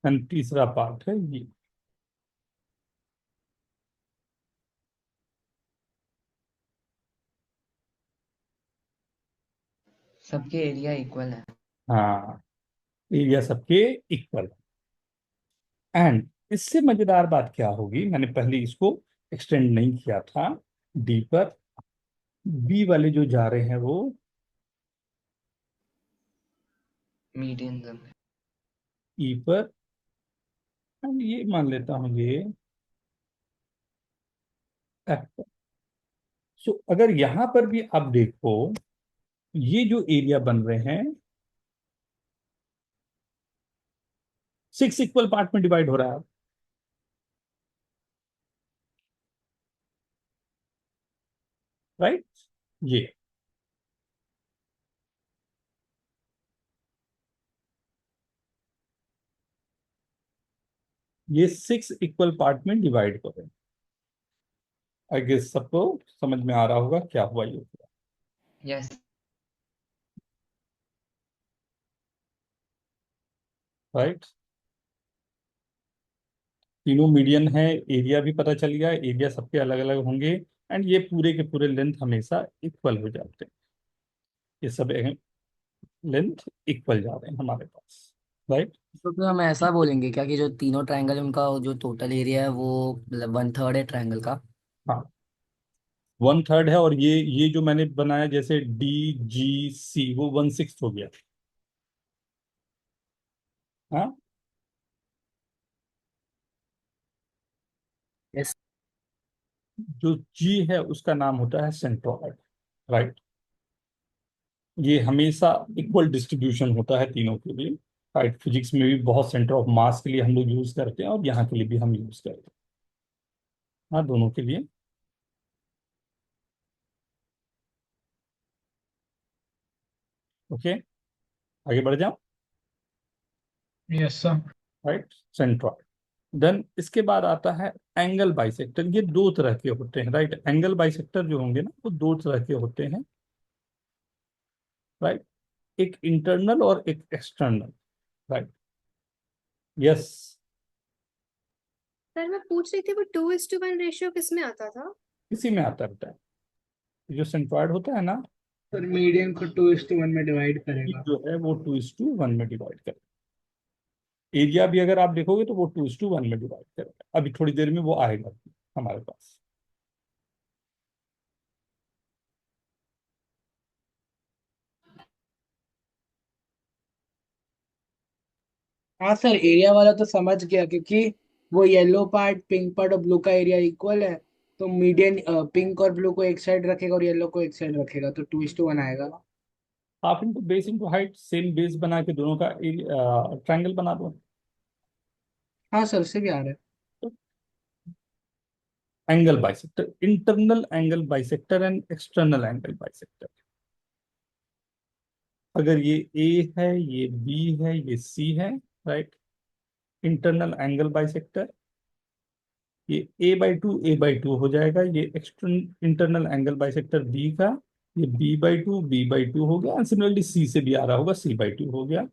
एंड तीसरा पार्ट है ये। सबके एरिया इक्वल है। हाँ, एरिया सबके इक्वल। एंड इससे मजेदार बात क्या होगी, मैंने पहले इसको एक्सटेंड नहीं किया था डी पर। बी वाले जो जा रहे हैं वो मीडियन सब। ई पर, एंड ये मान लेता हूं ये एफ पर। सो अगर यहां पर भी आप देखो, ये जो एरिया बन रहे हैं 6 इक्वल पार्ट में डिवाइड हो रहा है, राइट। ये 6 इक्वल पार्ट में डिवाइड हो रहे हैं। आई गेस सबको समझ में आ रहा होगा क्या हुआ ये, यस। राइट। तीनों मीडियन है, एरिया भी पता चल गया, एरिया सबके अलग अलग होंगे। एंड ये पूरे के पूरे लेंथ हमेशा इक्वल हो जाते हैं, ये सब लेंथ इक्वल जा रहे हैं हमारे पास, राइट। तो फिर हम ऐसा बोलेंगे क्या कि जो तीनों ट्रायंगल है उनका जो टोटल एरिया है वो मतलब 1/3 है ट्रायंगल का। हाँ, 1/3 है। और ये जो मैंने बनाया जैसे डी जी सी, वो 1/6 हो गया। हाँ, यस। जो जी है उसका नाम होता है सेंट्रोइड, राइट। ये हमेशा इक्वल डिस्ट्रीब्यूशन होता है तीनों के लिए, राइट। फिजिक्स में भी बहुत सेंटर ऑफ मास के लिए हम लोग यूज करते हैं, और यहाँ के लिए भी हम यूज करते हैं, हाँ, दोनों के लिए। ओके, आगे बढ़ जाओ, yes sir. Right. Centroid. Then इसके बाद आता है एंगल बाइसेक्टर। ये दो तरह के होते हैं, राइट। एंगल बाइसेक्टर जो होंगे ना, वो दो तरह के होते हैं, राइट। एक इंटरनल और एक एक्सटर्नल, राइट। यस। सर मैं पूछ रही थी वो 2:1 रेशियो किस में आता था? इसी में आता रहता है, जो सेंट्रॉइड होता है ना, सर मीडियन को 2:1 में डिवाइड ये करेगा। जो है वो 2:1 में डिवाइड करेगा। एरिया भी अगर आप देखोगे तो वो 2:1 में डिवाइड करेगा। अभी थोड़ी देर में वो आएगा हमारे पास। हाँ सर, एरिया वाला तो समझ गया, क्योंकि वो येलो पार्ट, पिंक पार्ट और ब्लू का एरिया इक्वल है। तो मीडियन पिंक और ब्लू को एक साइड रखेगा और येलो को एक साइड रखेगा, तो 2:1 आएगा। Half into base into height, same base बना के दोनों का ट्रायंगल बना दो। हाँ सर, उससे भी आ रहा है। Angle bisector, internal angle bisector and external angle bisector. अगर ये ए है, ये बी है, ये सी है, राइट। इंटरनल एंगल बाइसेक्टर, ये a/2 हो जाएगा। ये external internal angle bisector B का, ये b/2 हो गया। सिमिलरली सी से भी आ रहा होगा, c/2 हो गया।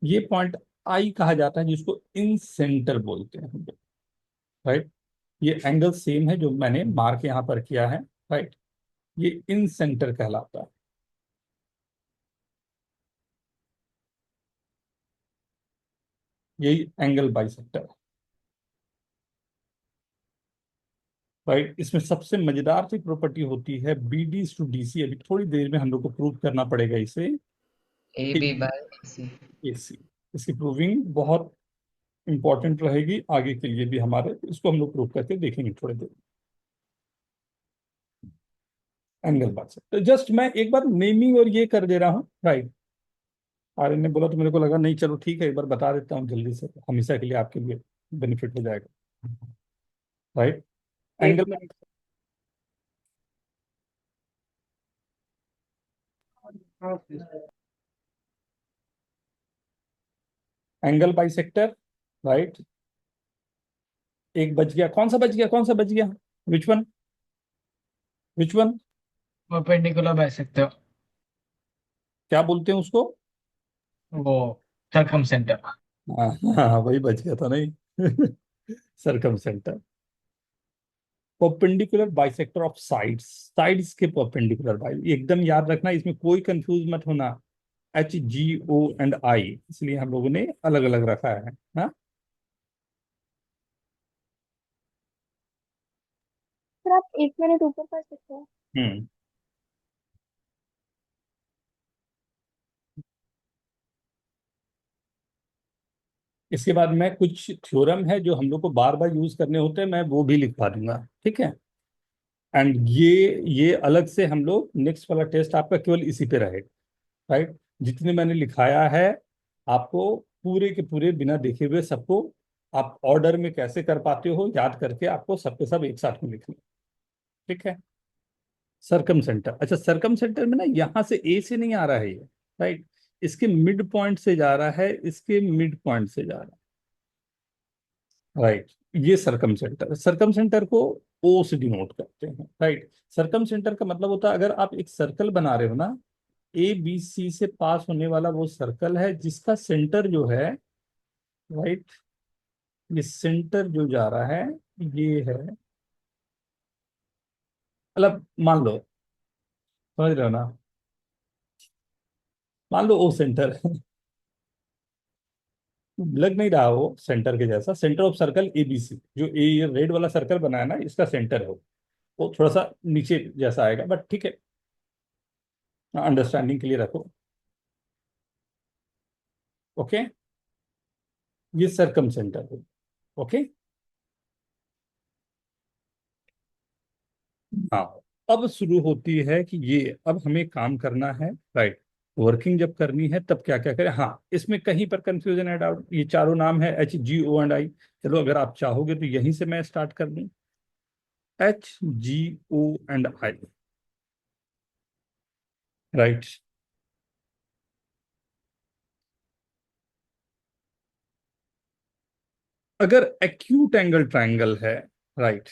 ये पॉइंट आई कहा जाता है, जिसको इन सेंटर बोलते हैं हम लोग, राइट। ये एंगल सेम है जो मैंने मार्क यहाँ पर किया है, राइट। ये इन सेंटर कहलाता है, यही एंगल बाइसेक्टर है, राइट। इसमें सबसे मजेदार सी प्रॉपर्टी होती है BD/DC। अभी थोड़ी देर में हम लोग को प्रूव करना पड़ेगा इसे, AB/AC। AC। इसकी प्रूविंग बहुत इंपॉर्टेंट रहेगी आगे के लिए भी हमारे, इसको हम लोग प्रूव करके देखेंगे थोड़ी देर। एंगल बाइसेक्टर, जस्ट मैं एक बार नेमिंग और ये कर दे रहा हूँ, राइट। आर्यन ने बोला तो मेरे को लगा नहीं, चलो ठीक है, एक बार बता देता हूँ जल्दी से, हमेशा के लिए आपके लिए बेनिफिट हो जाएगा, राइट। एक एंगल मिनट। हाँ सर। Angle bisector, right. एक बच गया, कौन सा बच गया, कौन सा बच गया? Which one? Which one? Perpendicular bisector. क्या बोलते हैं उसको? वो सर्कम सेंटर। हाँ, हाँ, वही बच गया था नहीं। Circumcentre. Perpendicular bisector of sides, sides के परपेंडिकुलर बाई, एकदम याद रखना, इसमें कोई कंफ्यूज मत होना। HGO and I, इसलिए हम लोगों ने अलग अलग रखा है ना। सर आप 1 मिनट ऊपर कर सकते हैं। हम्म इसके बाद मैं कुछ थ्योरम है जो हम लोग को बार बार यूज करने होते हैं, मैं वो भी लिखवा दूंगा, ठीक है। एंड ये अलग से हम लोग नेक्स्ट वाला टेस्ट आपका केवल इसी पे रहेगा, राइट। जितने मैंने लिखाया है आपको पूरे के पूरे बिना देखे हुए सबको आप ऑर्डर में कैसे कर पाते हो याद करके आपको सबके सब एक साथ में लिखना, ठीक है। सरकम सेंटर, अच्छा सरकम सेंटर में ना यहाँ से ए से नहीं आ रहा है ये, राइट। इसके मिड पॉइंट से जा रहा है, इसके मिड पॉइंट से जा रहा है, राइट। ये सरकम सेंटर को ओ से डिनोट करते हैं, राइट। सरकम सेंटर का मतलब होता है अगर आप एक सर्कल बना रहे हो ना, ABC से पास होने वाला वो सर्कल है जिसका सेंटर जो है, राइट, ये सेंटर जो जा रहा है ये है, मतलब मान लो, समझ रहे हो ना, मान लो ओ सेंटर है, लग नहीं रहा वो सेंटर के जैसा, सेंटर ऑफ सर्कल ABC, जो ये रेड वाला सर्कल बनाया ना इसका सेंटर हो, वो थोड़ा सा नीचे जैसा आएगा, बट ठीक है, अंडरस्टैंडिंग के लिए रखो, ओके। ये सरकम सेंटर हो, ओके। हाँ, अब शुरू होती है कि ये अब हमें काम करना है, राइट। वर्किंग जब करनी है तब क्या क्या करें, हाँ इसमें कहीं पर कंफ्यूजन है, डाउट, ये चारों नाम है HGO and I, चलो अगर आप चाहोगे तो यहीं से मैं स्टार्ट कर दूं, HGO and I, राइट। अगर एक्यूट एंगल ट्रायंगल है, राइट,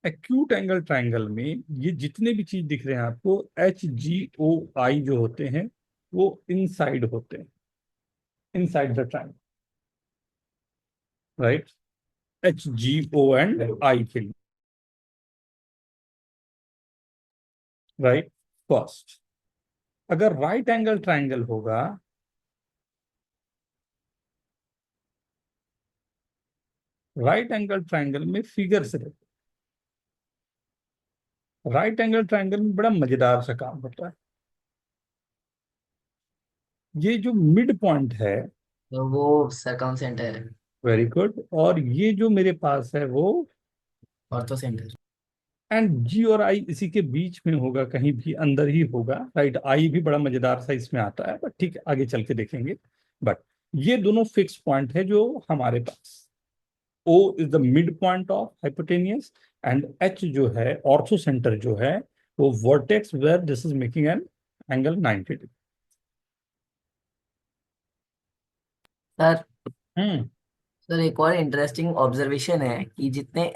एक्यूट एंगल ट्रायंगल में ये जितने भी चीज दिख रहे हैं आपको HGOI जो होते हैं वो इनसाइड होते हैं, inside the triangle, right. HGO and I के लिए, राइट। फर्स्ट, अगर राइट एंगल ट्रायंगल होगा, राइट एंगल ट्रायंगल में फिगर से, राइट एंगल ट्रायंगल में बड़ा मजेदार सा काम होता है। ये जो मिड पॉइंट है, तो वो सरकम सेंटर है, वेरी गुड, और ये जो मेरे पास है वो, ऑर्थो सेंटर। एंड G और I इसी के बीच में होगा, कहीं भी अंदर ही होगा, राइट। I भी बड़ा मजेदार सा इसमें आता है, बट ठीक है आगे चल के देखेंगे। बट ये दोनों फिक्स पॉइंट है जो हमारे पास, O is the mid point of hypotenuse, and H जो है ऑर्थो सेंटर जो है वो vertex where this is making an angle 90 degree. Sir hmm sir एक और इंटरेस्टिंग ऑब्जर्वेशन है कि जितने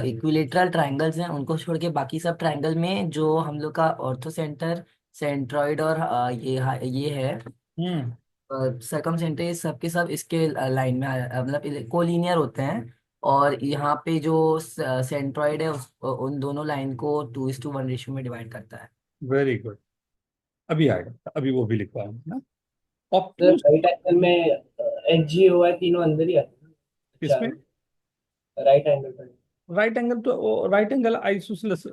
इक्विलेटरल ट्रायंगल्स हैं उनको छोड़ के बाकी सब ट्रायंगल में जो हम लोग का ऑर्थो सेंटर, सेंट्रॉइड और ये है हम्म सरकम सेंटर, ये सब के सब इसके लाइन में मतलब कोलिनियर होते हैं। और यहाँ पे जो सेंट्रॉइड है उन दोनों लाइन को 2:1 रेशियो में डिवाइड करता है। वेरी गुड, अभी आएगा, अभी वो भी लिखवाएंगे ना। सर ऑप्टिमम राइट एंगल में HGOI तीनों अंदर ही आते हैं, इसमें, चारों राइट एंगल पर। राइट एंगल तो राइट एंगल आइसोसेलेस,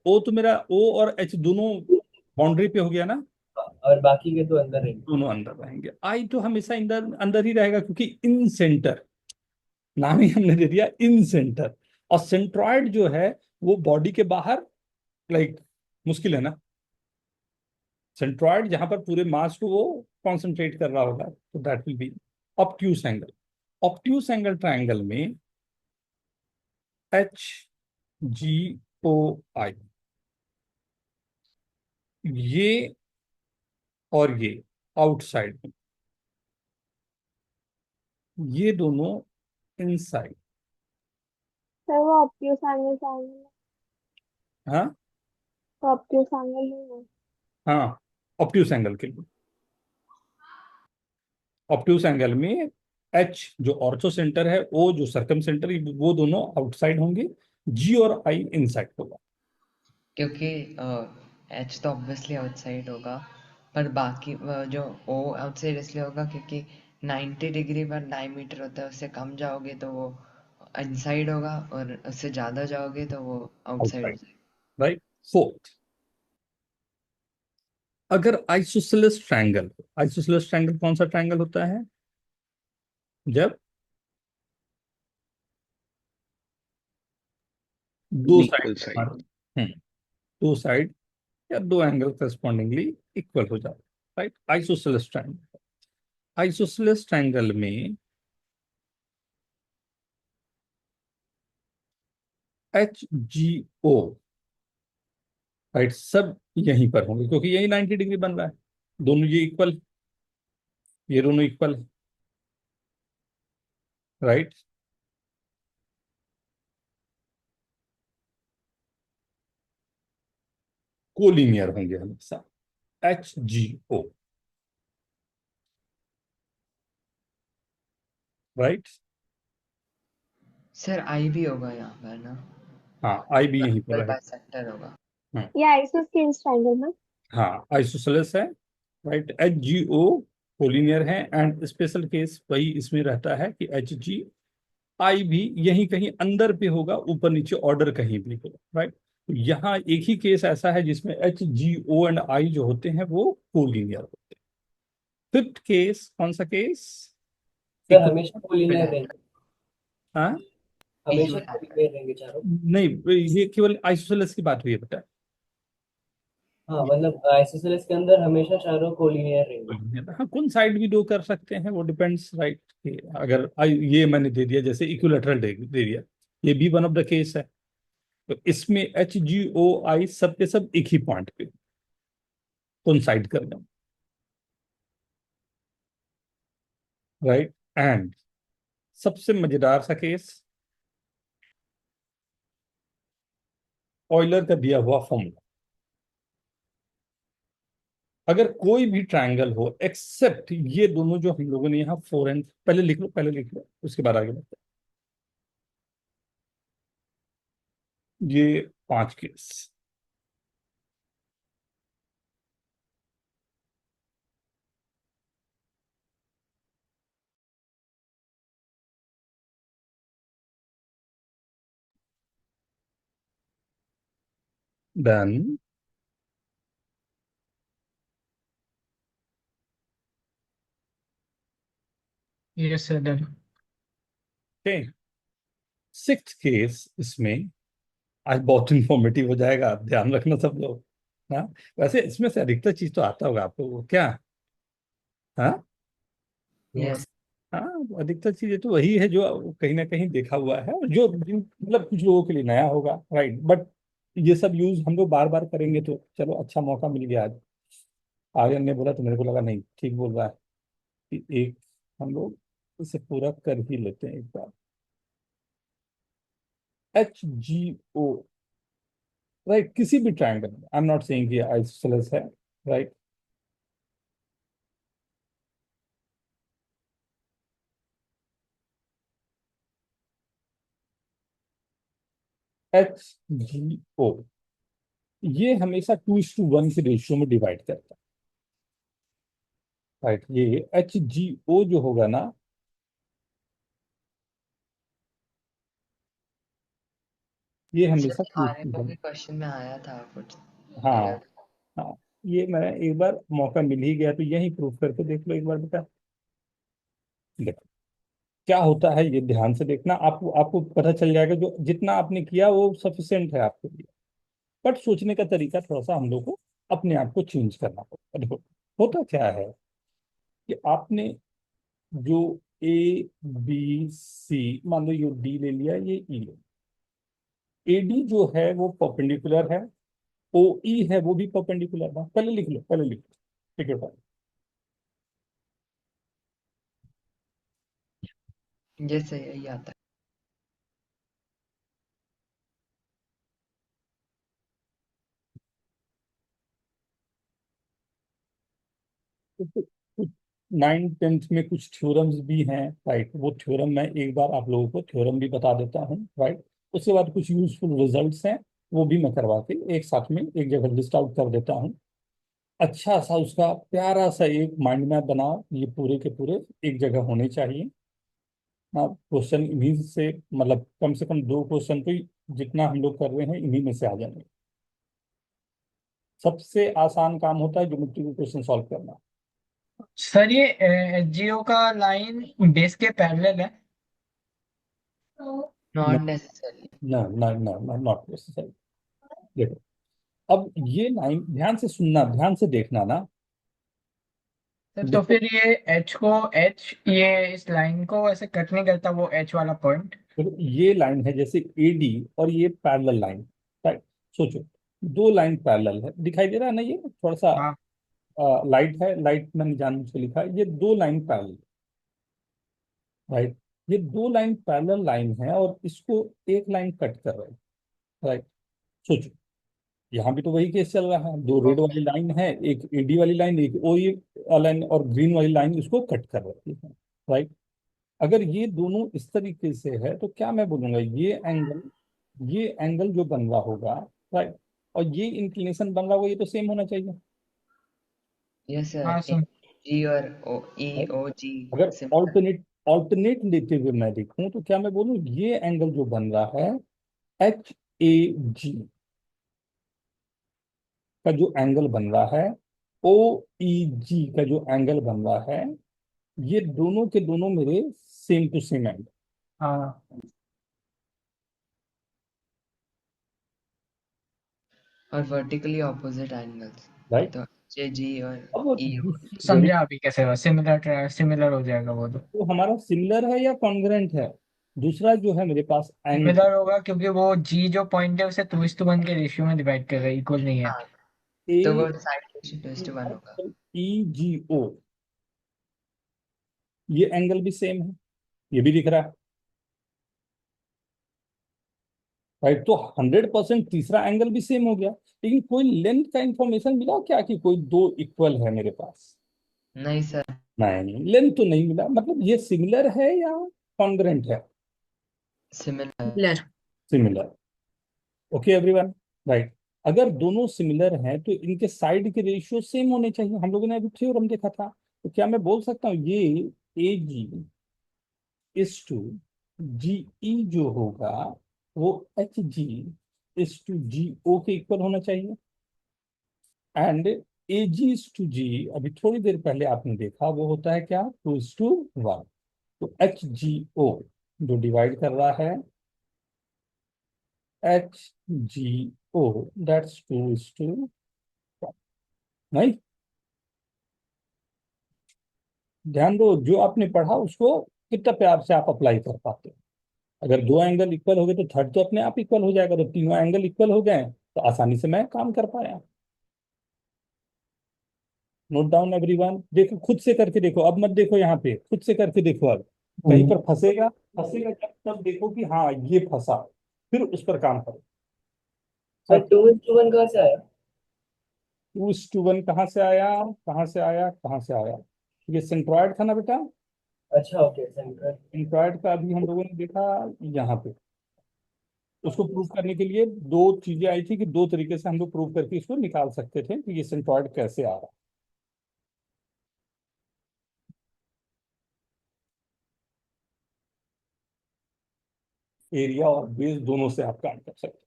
ओ तो मेरा O और H दोनों बाउंड्री पे हो गया ना, और बाकी के तो अंदर रहेंगे। दोनों अंदर रहेंगे। I तो हमेशा अंदर अंदर ही रहेगा क्योंकि इन सेंटर, नाम ही हमने दे दिया इन सेंटर, और सेंट्रॉइड जो है वो बॉडी के बाहर, लाइक मुश्किल है ना, सेंट्रॉइड जहां पर पूरे मास को वो कॉन्सेंट्रेट कर रहा होगा, तो that will be obtuse angle. Obtuse angle triangle में HGOI, ये और ये आउटसाइड में, ये दोनों इनसाइड, सर वो ऑब्ट्यूस एंगल ट्रायंगल हाँ तो ऑब्ट्यूस एंगल नहीं है। हाँ, ऑब्ट्यूस एंगल के लिए, ऑब्ट्यूस एंगल में H जो ऑर्थो सेंटर है, O जो सरकम सेंटर, वो दोनों आउटसाइड होंगे, G और I इनसाइड होगा। क्योंकि एच तो ऑब्वियसली आउटसाइड होगा, पर बाकी जो ओ आउटसाइड इसलिए होगा क्योंकि 90 डिग्री पर डायमीटर होता है, उससे कम जाओगे तो वो इनसाइड होगा, और उससे ज़्यादा जाओगे तो वो आउटसाइड हो आउटसाइड, जाएगा। राइट। फोर्थ, अगर आइसोसेलेस ट्रायंगल, आइसोसेलेस ट्रायंगल कौन सा ट्रायंगल होता है? जब दो साइड इक्वल साइड। हम्म दो साइड या दो एंगल करस्पॉन्डिंगली इक्वल हो जाए, right. Isosceles triangle, isosceles triangle में एच जी ओ, राइट, सब यहीं पर होंगे क्योंकि यही 90 डिग्री बन रहा है। दोनों ये इक्वल, ये दोनों इक्वल, राइट। कोलिनियर होंगे हमेशा, H G O, right. Sir I भी होगा यहाँ पर ना, हाँ, आई भी यहीं पर ट्रायंगल रहेगा। बाइसेक्टर होगा। हम्म, या आइसोस्केल्स ट्रायंगल में। हाँ, आइसोसेलेस है, राइट। एच जी ओ कोलिनियर है, एंड स्पेशल केस वही इसमें रहता है कि एच जी आई भी यहीं कहीं अंदर पे होगा, ऊपर नीचे ऑर्डर कहीं भी होगा, राइट। तो यहाँ एक ही केस ऐसा है जिसमें एच जी ओ एंड आई जो होते हैं वो कोलिनियर होते हैं। फिफ्थ केस कौन सा केस? सर हमेशा कोलिनियर इक्विलैटरल, रहेंगे, हाँ, हमेशा इक्विलैटरल। कोलिनियर रहेंगे चारों। नहीं, ये केवल आइसोसेलेस की बात हुई है बेटा। हाँ मतलब आइसोसेलेस के अंदर हमेशा चारों कोलिनियर रहेंगे। हाँ, कौन साइड भी दो कर सकते हैं, वो डिपेंड्स, राइट। अगर ये मैंने दे दिया, जैसे इक्विलेटरल दे दिया, ये भी वन ऑफ द केस है। तो इसमें एच जी ओ आई सब के सब एक ही पॉइंट पे कौन साइड कर दें, राइट। एंड सबसे मजेदार सा केस, ऑयलर का दिया हुआ फॉर्मूला, अगर कोई भी ट्रायंगल हो एक्सेप्ट ये दोनों जो हम लोगों ने यहाँ फोर एंड, पहले लिख लो, पहले लिख लो, उसके बाद आगे बढ़ते हैं। ये पांच case, then yes sir done. Okay, sixth case इसमें आज बहुत इंफॉर्मेटिव हो जाएगा, ध्यान रखना सब लोग। हाँ, वैसे इसमें से अधिकतर चीज तो आता होगा आपको, वो क्या? हाँ, यस। हाँ, अधिकतर चीजें तो वही है जो कहीं ना कहीं देखा हुआ है, और जो मतलब कुछ लोगों के लिए नया होगा, राइट। बट ये सब यूज हम लोग बार बार करेंगे, तो चलो अच्छा मौका मिल गया आज। आर्यन ने बोला तो मेरे को लगा नहीं ठीक बोल रहा है, कि एक हम लोग इसे पूरा कर ही लेते हैं एक बार। एच जी ओ, राइट, किसी भी ट्रायंगल में, आई एम नॉट सेइंग ये आइसोसेलेस है, राइट। एच जी ओ ये हमेशा 2:1 के रेशियो में डिवाइड करता है, राइट। ये एच जी ओ जो होगा ना, ये सर हमेशा टू आर्यन टू को वन भी क्वेश्चन में आया था कुछ हाँ, क्लियर। हाँ, ये मैं एक बार मौका मिल ही गया तो यही प्रूफ करके देख लो एक बार बेटा। देखो क्या होता है, ये ध्यान से देखना, आपको आपको पता चल जाएगा, जो जितना आपने किया वो सफिशिएंट है आपके लिए। बट सोचने का तरीका थोड़ा सा हम लोग को अपने आप को चेंज करना पड़ेगा। देखो होता क्या है कि आपने जो ए बी सी, मान लो ये डी ले लिया, ये ई ले, एडी जो है वो परपेंडिकुलर है, ओ ई है वो भी परपेंडिकुलर है। पहले लिख लो, पहले लिख लो, ठीक है भाई। जैसे यही आता कुछ 9th 10th में कुछ थ्योरम्स भी हैं, राइट। वो थ्योरम मैं एक बार आप लोगों को थ्योरम भी बता देता हूँ, राइट। उसके बाद कुछ यूजफुल रिजल्ट्स हैं, वो भी मैं करवा के एक साथ में एक जगह लिस्ट आउट कर देता हूँ। अच्छा सा उसका प्यारा सा एक माइंड मैप बनाओ, ये पूरे के पूरे एक जगह होने चाहिए। हाँ, क्वेश्चन इन्हीं से, मतलब कम से कम 2 क्वेश्चन तो जितना हम लोग कर रहे हैं इन्हीं में से आ जाएंगे। सबसे आसान काम होता है ज्योमेट्री के क्वेश्चन सॉल्व करना। सर ये एचजीओ का लाइन बेस के पैरेलल है। न नॉट नेसेसरी। न न न न नॉट नेसेसरी। देखो, अब ये लाइन ध्यान से सुनना, ध्यान से देखना ना। सर तो देखो, फिर ये एच ये इस लाइन को ऐसे कट नहीं करता वो एच वाला पॉइंट। देखो ये लाइन है जैसे एडी, और ये पैरेलल लाइन, राइट। सोचो, 2 लाइन पैरेलल है, दिखाई दे रहा है ना, ये थोड़ा सा हाँ लाइट है, लाइट मैंने जानबूझ के लिखा है, ये 2 लाइन पैरेलल, राइट। ये 2 लाइन पैरेलल लाइन है और इसको एक लाइन कट कर रहा है, राइट। सोचो, यहाँ भी तो वही केस चल रहा है, 2 रेड वाली लाइन है, एक एडी वाली लाइन, एक ओ लाइन, और ग्रीन वाली लाइन इसको कट कर रही है, राइट। अगर ये दोनों इस तरीके से है तो क्या मैं बोलूंगा, ये एंगल जो बन रहा होगा, राइट, और ये इंक्लिनेशन बन रहा होगा, ये तो सेम होना चाहिए, यस सर, हाँ ए सर। जी और ओ ई राइट। ओ जी अगर सिमिलर। ऑल्टरनेट लेते हुए मैं देखूं तो क्या मैं बोलूं, ये एंगल जो बन रहा है HAG का जो एंगल बन रहा है, OEG का जो एंगल बन रहा है, ये दोनों के दोनों मेरे सेम टू सेम एंगल, हाँ और वर्टिकली ऑपोजिट एंगल्स, राइट। तो जे जी और अब ई। समझा अभी कैसे हुआ, सिमिलर हो जाएगा वो तो। तो हमारा सिमिलर है या कॉन्ग्रुएंट है? दूसरा जो है मेरे पास एंगल, सिमिलर होगा क्योंकि वो जी जो पॉइंट है उसे 2:1 के रेशियो में डिवाइड कर रहा है, इक्वल नहीं है। हाँ, ए तो वो साइड रेशियो 2:1 होगा। EGO, ये एंगल भी सेम है, ये भी दिख रहा है, राइट। तो 100% तीसरा एंगल भी सेम हो गया। लेकिन कोई लेंथ का इंफॉर्मेशन मिला क्या कि कोई 2 इक्वल है मेरे पास? नहीं सर। नहीं, लेंथ तो नहीं मिला, मतलब ये सिमिलर है या कॉन्ग्रुएंट है? Similar. Similar. Similar. Okay everyone, right. अगर दोनों सिमिलर हैं तो इनके साइड के रेशियो सेम होने चाहिए, हम लोगों ने अभी थ्योरम देखा था। तो क्या मैं बोल सकता हूँ ये AG इज टू GE जो होगा, वो HG इज टू GO के इक्वल होना चाहिए। एंड AG/G, अभी थोड़ी देर पहले आपने देखा, वो होता है क्या, 2:1। तो HGO जो डिवाइड कर रहा है HGO, दैट्स 2:1, नहीं? ध्यान दो, जो आपने पढ़ा उसको कितना प्यार से आप अप्लाई कर पाते हो। अगर 2 एंगल इक्वल हो गए तो थर्ड तो अपने आप इक्वल हो जाएगा, तो तीनों एंगल इक्वल हो गए तो आसानी से मैं काम कर पाया। नोट डाउन एवरीवन, देखो खुद से करके देखो, अब मत देखो यहाँ पे, खुद से करके देखो। अब कहीं पर फंसेगा, फंसेगा जब तब देखो कि हाँ ये फंसा, फिर उस पर काम करो। सर 2:1 कहाँ से आया? 2:1 कहाँ से आया, कहाँ से आया, कहाँ से आया? ये सेंट्रॉयड था ना बेटा, अच्छा ओके सेंट्रल। सेंट्रॉयड का अभी हम लोगों ने देखा यहाँ पे। उसको प्रूव करने के लिए 2 चीजें आई थी कि 2 तरीके से हम लोग प्रूव करके इसको निकाल सकते थे कि ये सेंट्रॉयड कैसे आ रहा है। एरिया और बेस दोनों से आप काम कर सकते हैं।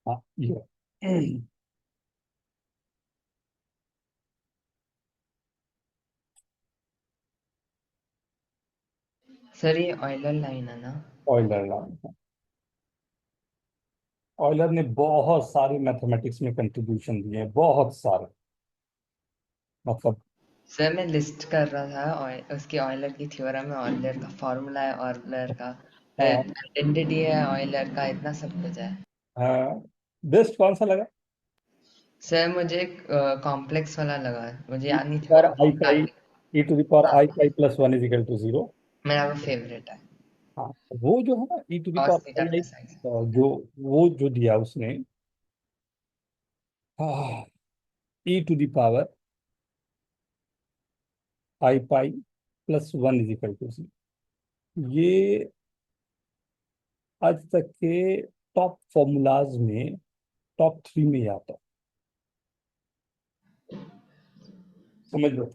हाँ ये सर ये ऑयलर लाइन है ना? ऑयलर लाइन है। ऑयलर ने बहुत सारे मैथमेटिक्स में कंट्रीब्यूशन दिए हैं, बहुत सारे, मतलब सर मैं लिस्ट कर रहा था उसके ऑयलर की थ्योरम है, ऑयलर का फॉर्मूला है, ऑयलर का आइडेंटिटी है, ऑयलर का इतना सब कुछ है। बेस्ट कौन सा लगा? सर मुझे कॉम्प्लेक्स वाला लगा, मुझे ई याद नहीं पावर थ्योरम आई कौन सा पाई, है। ई टू द पावर हाँ, I pi plus 1 is equal to 0। मेरा वो फेवरेट है। हाँ, वो जो है ना E to the cos theta power I, plus I. जो वो जो दिया उसने, E to the power I pi plus 1 is equal to 0, ये आज तक के टॉप फॉर्मूलाज में टॉप 3 में ही आता है, समझ लो।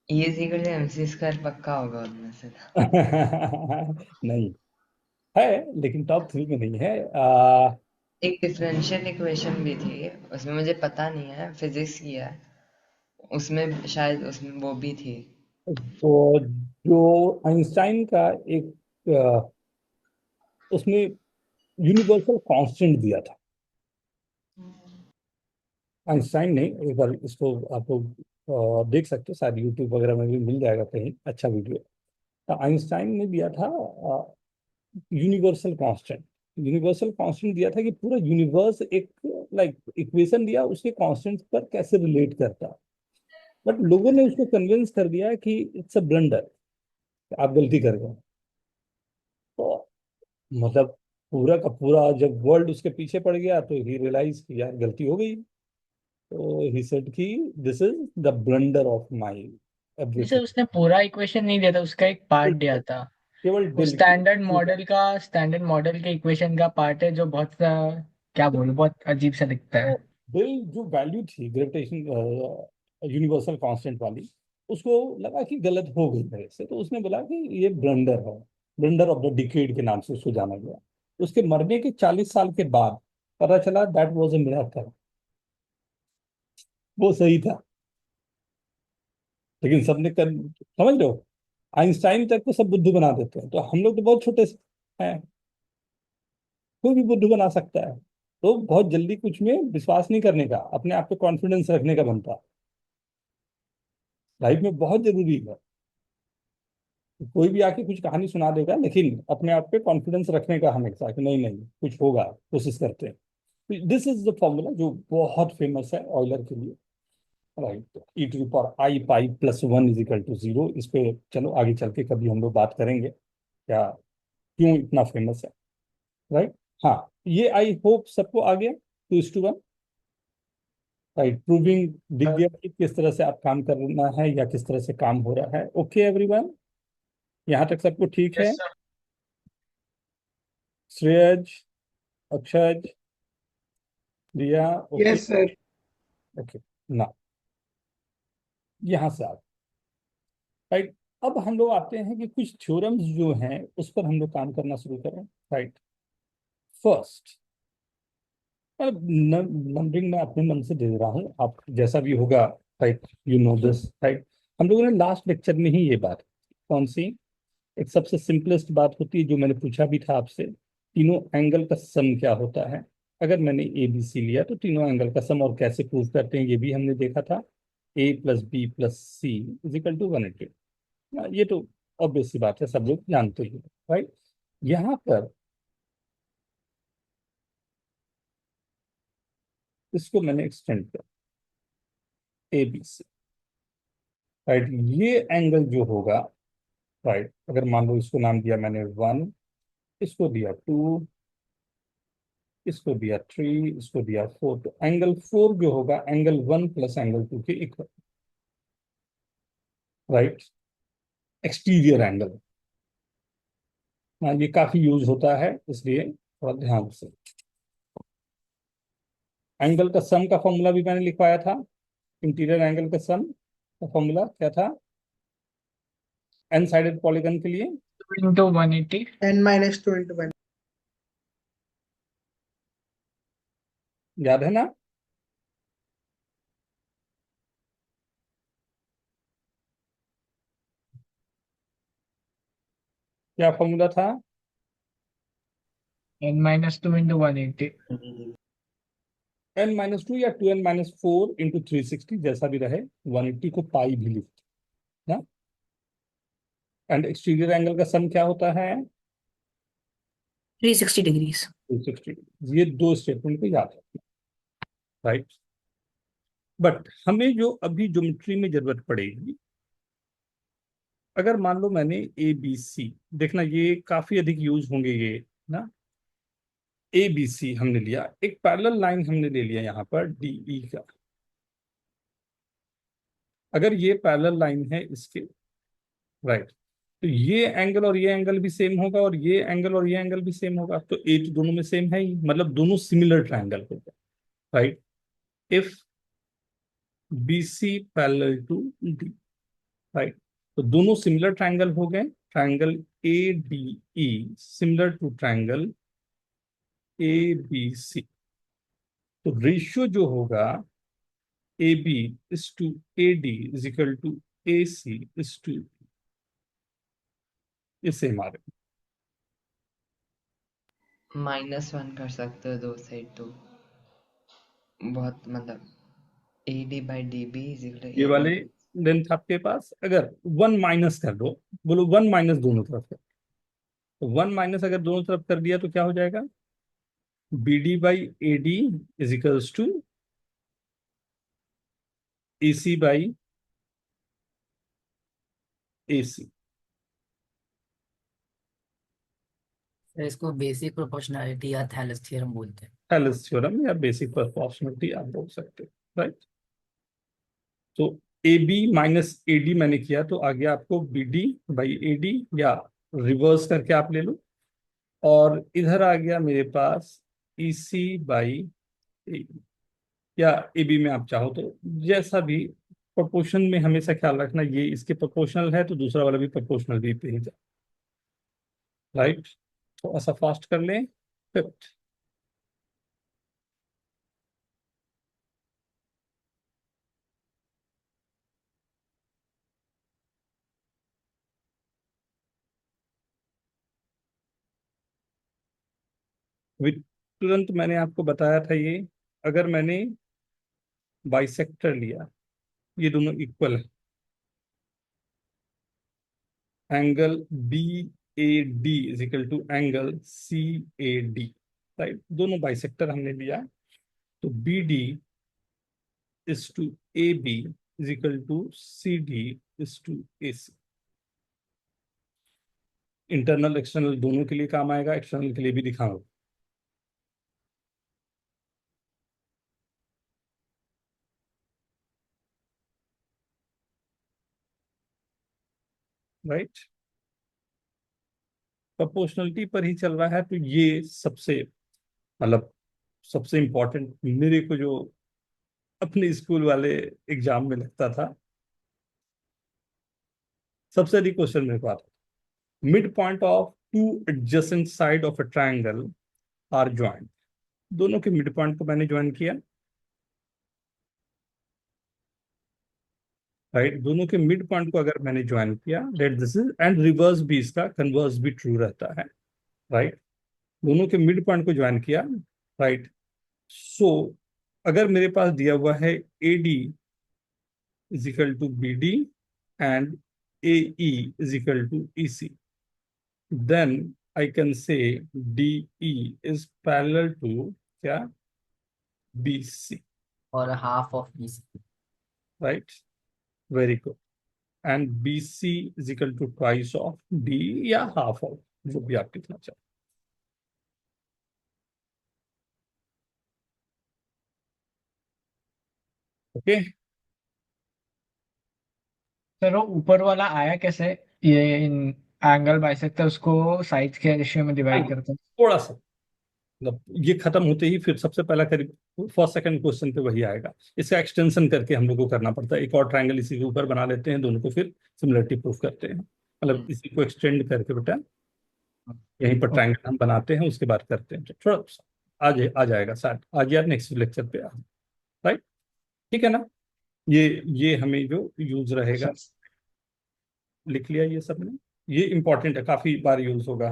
E is equal to MC square पक्का होगा उनमें से। नहीं है, लेकिन टॉप 3 में नहीं है। एक डिफरेंशियल इक्वेशन भी थी, उसमें मुझे पता नहीं है, फिजिक्स की है, उसमें शायद उसमें वो भी थी। तो जो आइंस्टाइन का एक उसमें यूनिवर्सल कांस्टेंट दिया था आइंस्टाइन ने। एक बार इसको आप लोग देख सकते हो, शायद यूट्यूब वगैरह में भी मिल जाएगा कहीं अच्छा वीडियो। तो आइंस्टाइन ने दिया था यूनिवर्सल कांस्टेंट। यूनिवर्सल कांस्टेंट दिया था कि पूरा यूनिवर्स एक लाइक इक्वेशन दिया, उसके कांस्टेंट पर कैसे रिलेट करता है। बट लोगों ने उसको कन्विंस कर दिया कि इट्स अ ब्लंडर, आप गलती कर गए। तो मतलब पूरा का पूरा जब वर्ल्ड उसके पीछे पड़ गया तो ही रियलाइज कि यार गलती हो गई। तो ही सेड कि this is the blunder of my जैसे एवरीथिंग। उसने पूरा इक्वेशन नहीं दिया था, उसका एक पार्ट दिया था। केवल वो डेल स्टैंडर्ड मॉडल के इक्वेशन का पार्ट है, जो बहुत क्या बोलूं, बहुत अजीब सा दिखता तो है। डेल जो वैल्यू थी ग्रेविटेशन यूनिवर्सल कांस्टेंट वाली, उसको लगा कि गलत हो गई मेरे से, तो उसने बोला कि ये ब्लंडर है। ब्लंडर ऑफ द डिकेड के नाम से उसको जाना गया। उसके मरने के 40 साल के बाद पता चला दैट वाज अ मिरेकल, वो सही था। लेकिन सबने कर, समझ लो, आइंस्टाइन तक को सब बुद्धू बना देते हैं, तो हम लोग तो बहुत छोटे से हैं, कोई भी बुद्धू बना सकता है। तो बहुत जल्दी कुछ में विश्वास नहीं करने का, अपने आप पे कॉन्फिडेंस रखने का बनता है। लाइफ में बहुत जरूरी है। कोई भी आके कुछ कहानी सुना देगा, लेकिन अपने आप पे कॉन्फिडेंस रखने का हमेशा कि नहीं नहीं कुछ होगा, कोशिश करते हैं। दिस इज द फॉर्मूला जो बहुत फेमस है ऑयलर के लिए, right. E to power I pi plus 1 is equal to 0। इस पे चलो आगे चल के कभी हम लोग बात करेंगे क्या, क्यों इतना फेमस है, राइट। हाँ, ये आई होप सबको आ गया 2:1, राइट। प्रूविंग दिख गया कि किस तरह से आप काम करना है या किस तरह से काम हो रहा है। ओके एवरीवन, यहाँ तक सबको ठीक है? Yes sir. Shreyas, Akshay, Riya, okay. Yes sir. Okay ना, यहाँ से आप, राइट। अब हम लोग आते हैं कि कुछ थ्योरम्स जो हैं उस पर हम लोग काम करना शुरू करें, राइट। फर्स्ट, नंबरिंग मैं अपने मन से दे रहा हूँ, आप जैसा भी होगा, right, you know this, right. हम लोगों ने लास्ट लेक्चर में ही ये बात, कौन सी, एक सबसे सिंपलेस्ट बात होती है जो मैंने पूछा भी था आपसे, तीनों एंगल का सम क्या होता है। अगर मैंने ए बी सी लिया तो तीनों एंगल का सम, और कैसे प्रूव करते हैं ये भी हमने देखा था। A plus B plus C is equal to 180। ये तो ऑब्वियस सी बात है, सब लोग जानते ही, राइट। यहाँ पर इसको मैंने एक्सटेंड किया, ए बी सी, राइट। ये एंगल जो होगा, राइट, अगर मान लो इसको नाम दिया मैंने 1, इसको दिया 2, इसको दिया 3, इसको दिया 4, तो एंगल 4 जो होगा एंगल 1 प्लस एंगल 2 के इक्वल, राइट। एक्सटीरियर एंगल, हाँ, ये काफी यूज होता है, इसलिए थोड़ा ध्यान से। एंगल का सम का फॉर्मूला भी मैंने लिखवाया था। इंटीरियर एंगल का सम का फॉर्मूला क्या था एन साइडेड पॉलीगन के लिए? 2 into 180। n-2 into 1। याद है ना? क्या फॉर्मूला था? n-2 into 180। n-2 या 2n-4 इंटू 360, जैसा भी रहे, 180 को पाई भी लिखते हैं। एंड एक्सटीरियर एंगल का सम क्या होता है? 360 डिग्रीज। 360। ये दो स्टेटमेंट को याद रखना, राइट। बट हमें जो अभी ज्योमेट्री में जरूरत पड़ेगी, अगर मान लो मैंने ए बी सी, देखना ये काफी अधिक यूज होंगे ये ना। ए बी सी हमने लिया, एक पैरेलल लाइन हमने ले लिया यहाँ पर डीई का। अगर ये पैरेलल लाइन है इसके, राइट, तो ये एंगल और ये एंगल भी सेम होगा, और ये एंगल और ये एंगल भी सेम होगा, तो ए तो दोनों में सेम है ही, मतलब दोनों सिमिलर ट्रायंगल होगा, right. If B C parallel to D, right. तो दोनों सिमिलर ट्रायंगल हो गए, triangle A D E similar to triangle A B C. तो रेशियो जो होगा A B is to A D is equal to A C is to, इससे हमारे -1 कर सकते हो दो साइड तो बहुत, मतलब AD/DB इज इक्वल टू ये वाले AD। लेंथ आपके पास, अगर 1 माइनस कर दो, बोलो 1 माइनस दोनों तरफ कर, तो 1 माइनस अगर दोनों तरफ कर दिया तो क्या हो जाएगा, B D by A D is equals to A C by A C. इसको बेसिक प्रोपोर्शनैलिटी या थैलेस थ्योरम बोलते हैं। थैलेस थ्योरम या बेसिक प्रोपोर्शनलिटी आप बोल सकते हो, राइट। तो A B minus A D मैंने किया, तो आ गया आपको B D by A D, या रिवर्स करके आप ले लो, और इधर आ गया मेरे पास ई सी बाई ए, या ए बी में आप चाहो तो, जैसा भी। प्रोपोर्शन में हमेशा ख्याल रखना, ये इसके प्रोपोर्शनल है तो दूसरा वाला भी प्रोपोर्शनल भी पे ही जाए, राइट। थोड़ा सा फास्ट कर लें। फिफ्थ, विद तुरंत मैंने आपको बताया था ये, अगर मैंने बाइसेक्टर लिया, ये दोनों इक्वल है, angle B A D is equal to angle C A D, right. दोनों बाइसेक्टर हमने लिया, तो B D is to A B is equal to C D is to A C. Internal external दोनों के लिए काम आएगा, एक्सटर्नल के लिए भी दिखाऊंगा, राइट। प्रोपोर्शनलिटी पर ही चल रहा है, तो ये सबसे, मतलब सबसे इंपॉर्टेंट मेरे को जो अपने स्कूल वाले एग्जाम में लगता था, सबसे अधिक क्वेश्चन मेरे को आता था। Mid point of two adjacent side of a triangle are joint, दोनों के मिड पॉइंट को मैंने ज्वाइन किया, राइट। दोनों के मिड पॉइंट को अगर मैंने ज्वाइन किया, let this is, and reverse भी, इसका कन्वर्स भी ट्रू रहता है, राइट। दोनों के मिड पॉइंट को ज्वाइन किया, राइट। सो अगर मेरे पास दिया हुआ है A D is equal to B D and A E is equal to E C, then I can say D E is parallel to क्या, बी सी, और half of BC. Right. Very good. And B C is equal to twice of D, या half of, जो भी आप कितना चाहें, okay. Sir वो ऊपर वाला आया कैसे? ये इन एंगल बाइसेक्टर उसको साइड्स के रेशियो में डिवाइड करते हैं। थोड़ा सा, मतलब ये खत्म होते ही फिर सबसे पहला करीब फर्स्ट सेकंड क्वेश्चन पे वही आएगा। इसका एक्सटेंशन करके हम लोग को करना पड़ता है, एक और ट्रायंगल इसी के ऊपर बना लेते हैं, दोनों को फिर सिमिलरिटी प्रूफ करते हैं, मतलब इसी को एक्सटेंड करके बेटा यहीं पर ओके ट्रायंगल हम बनाते हैं, उसके बाद करते हैं, तो थोड़ा सा आ जाएगा शायद, आ गया नेक्स्ट लेक्चर पे, राइट। ठीक है ना, ये हमें जो यूज रहेगा, सर। लिख लिया ये सब ने, ये इंपॉर्टेंट है, काफी बार यूज होगा,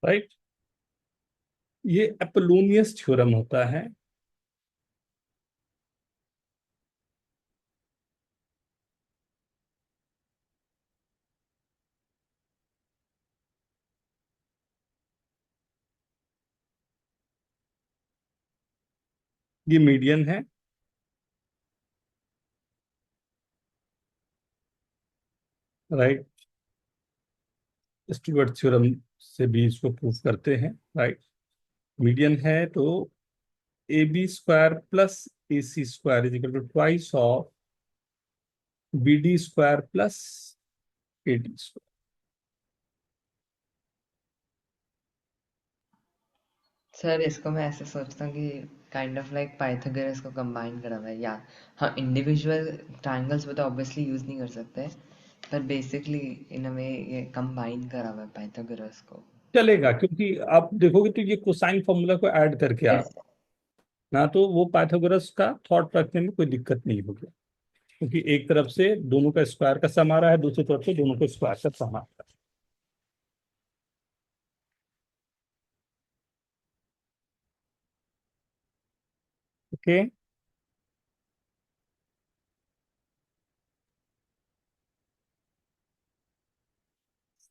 राइट। ये अपोलोनियस थ्योरम होता है, ये मीडियन है, राइट। स्टुअर्ट थ्योरम से भी इसको प्रूव करते हैं, राइट। मीडियन है तो A B square plus A C square is equal to twice of B D square plus A D square. Sir इसको मैं ऐसे सोचता हूँ कि काइंड ऑफ लाइक पाइथागोरस को कंबाइन करा हुआ है या हाँ, इंडिविजुअल ट्रायंगल्स में तो ऑब्वियसली यूज नहीं कर सकते, पर बेसिकली इन अ वे ये कंबाइन करा हुआ है पाइथागोरस को। चलेगा, क्योंकि आप देखोगे तो ये कोसाइन फॉर्मूला को ऐड करके आ यस। ना, तो वो पाइथागोरस का थॉट रखने में कोई दिक्कत नहीं होगी, क्योंकि एक तरफ से दोनों का स्क्वायर का सम आ रहा है, दूसरी तरफ से दोनों का स्क्वायर का सम आ रहा है। ओके।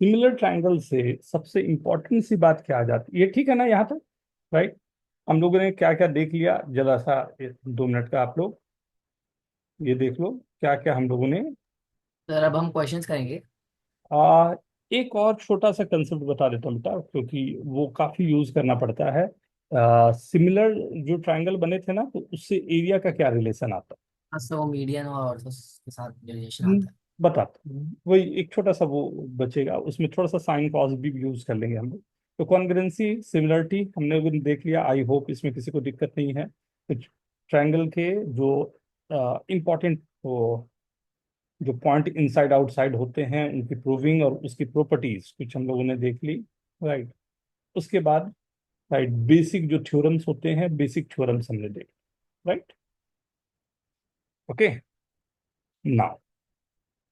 सिमिलर ट्रायंगल से सबसे इंपॉर्टेंट सी बात क्या आ जाती है, ये ठीक है ना यहाँ तक, राइट। हम लोगों ने क्या क्या देख लिया, जरा सा 2 मिनट का आप लोग ये देख लो क्या क्या हम लोगों ने। सर अब हम क्वेश्चंस करेंगे। आ, एक और छोटा सा कंसेप्ट बता देता हूँ बेटा, क्योंकि वो काफी यूज करना पड़ता है। सिमिलर जो ट्रायंगल बने थे ना, तो उससे एरिया का क्या रिलेशन आता हाँ सर, वो मीडियन और ऑर्थोस के साथ रिलेशन है, आता है। बताता हूँ। वही एक छोटा सा वो बचेगा, उसमें थोड़ा सा साइन कॉस भी यूज कर लेंगे हम लोग। तो कॉन्ग्रुएंसी सिमिलरिटी हमने अभी देख लिया, आई होप इसमें किसी को दिक्कत नहीं है। तो ट्रायंगल के जो इम्पोर्टेंट जो पॉइंट इनसाइड आउटसाइड होते हैं, उनकी प्रूविंग और उसकी प्रॉपर्टीज कुछ हम लोगों ने देख ली, राइट। उसके बाद राइट बेसिक जो थ्योरम्स होते हैं, बेसिक थ्योरम्स हमने देखे, right. Okay. Now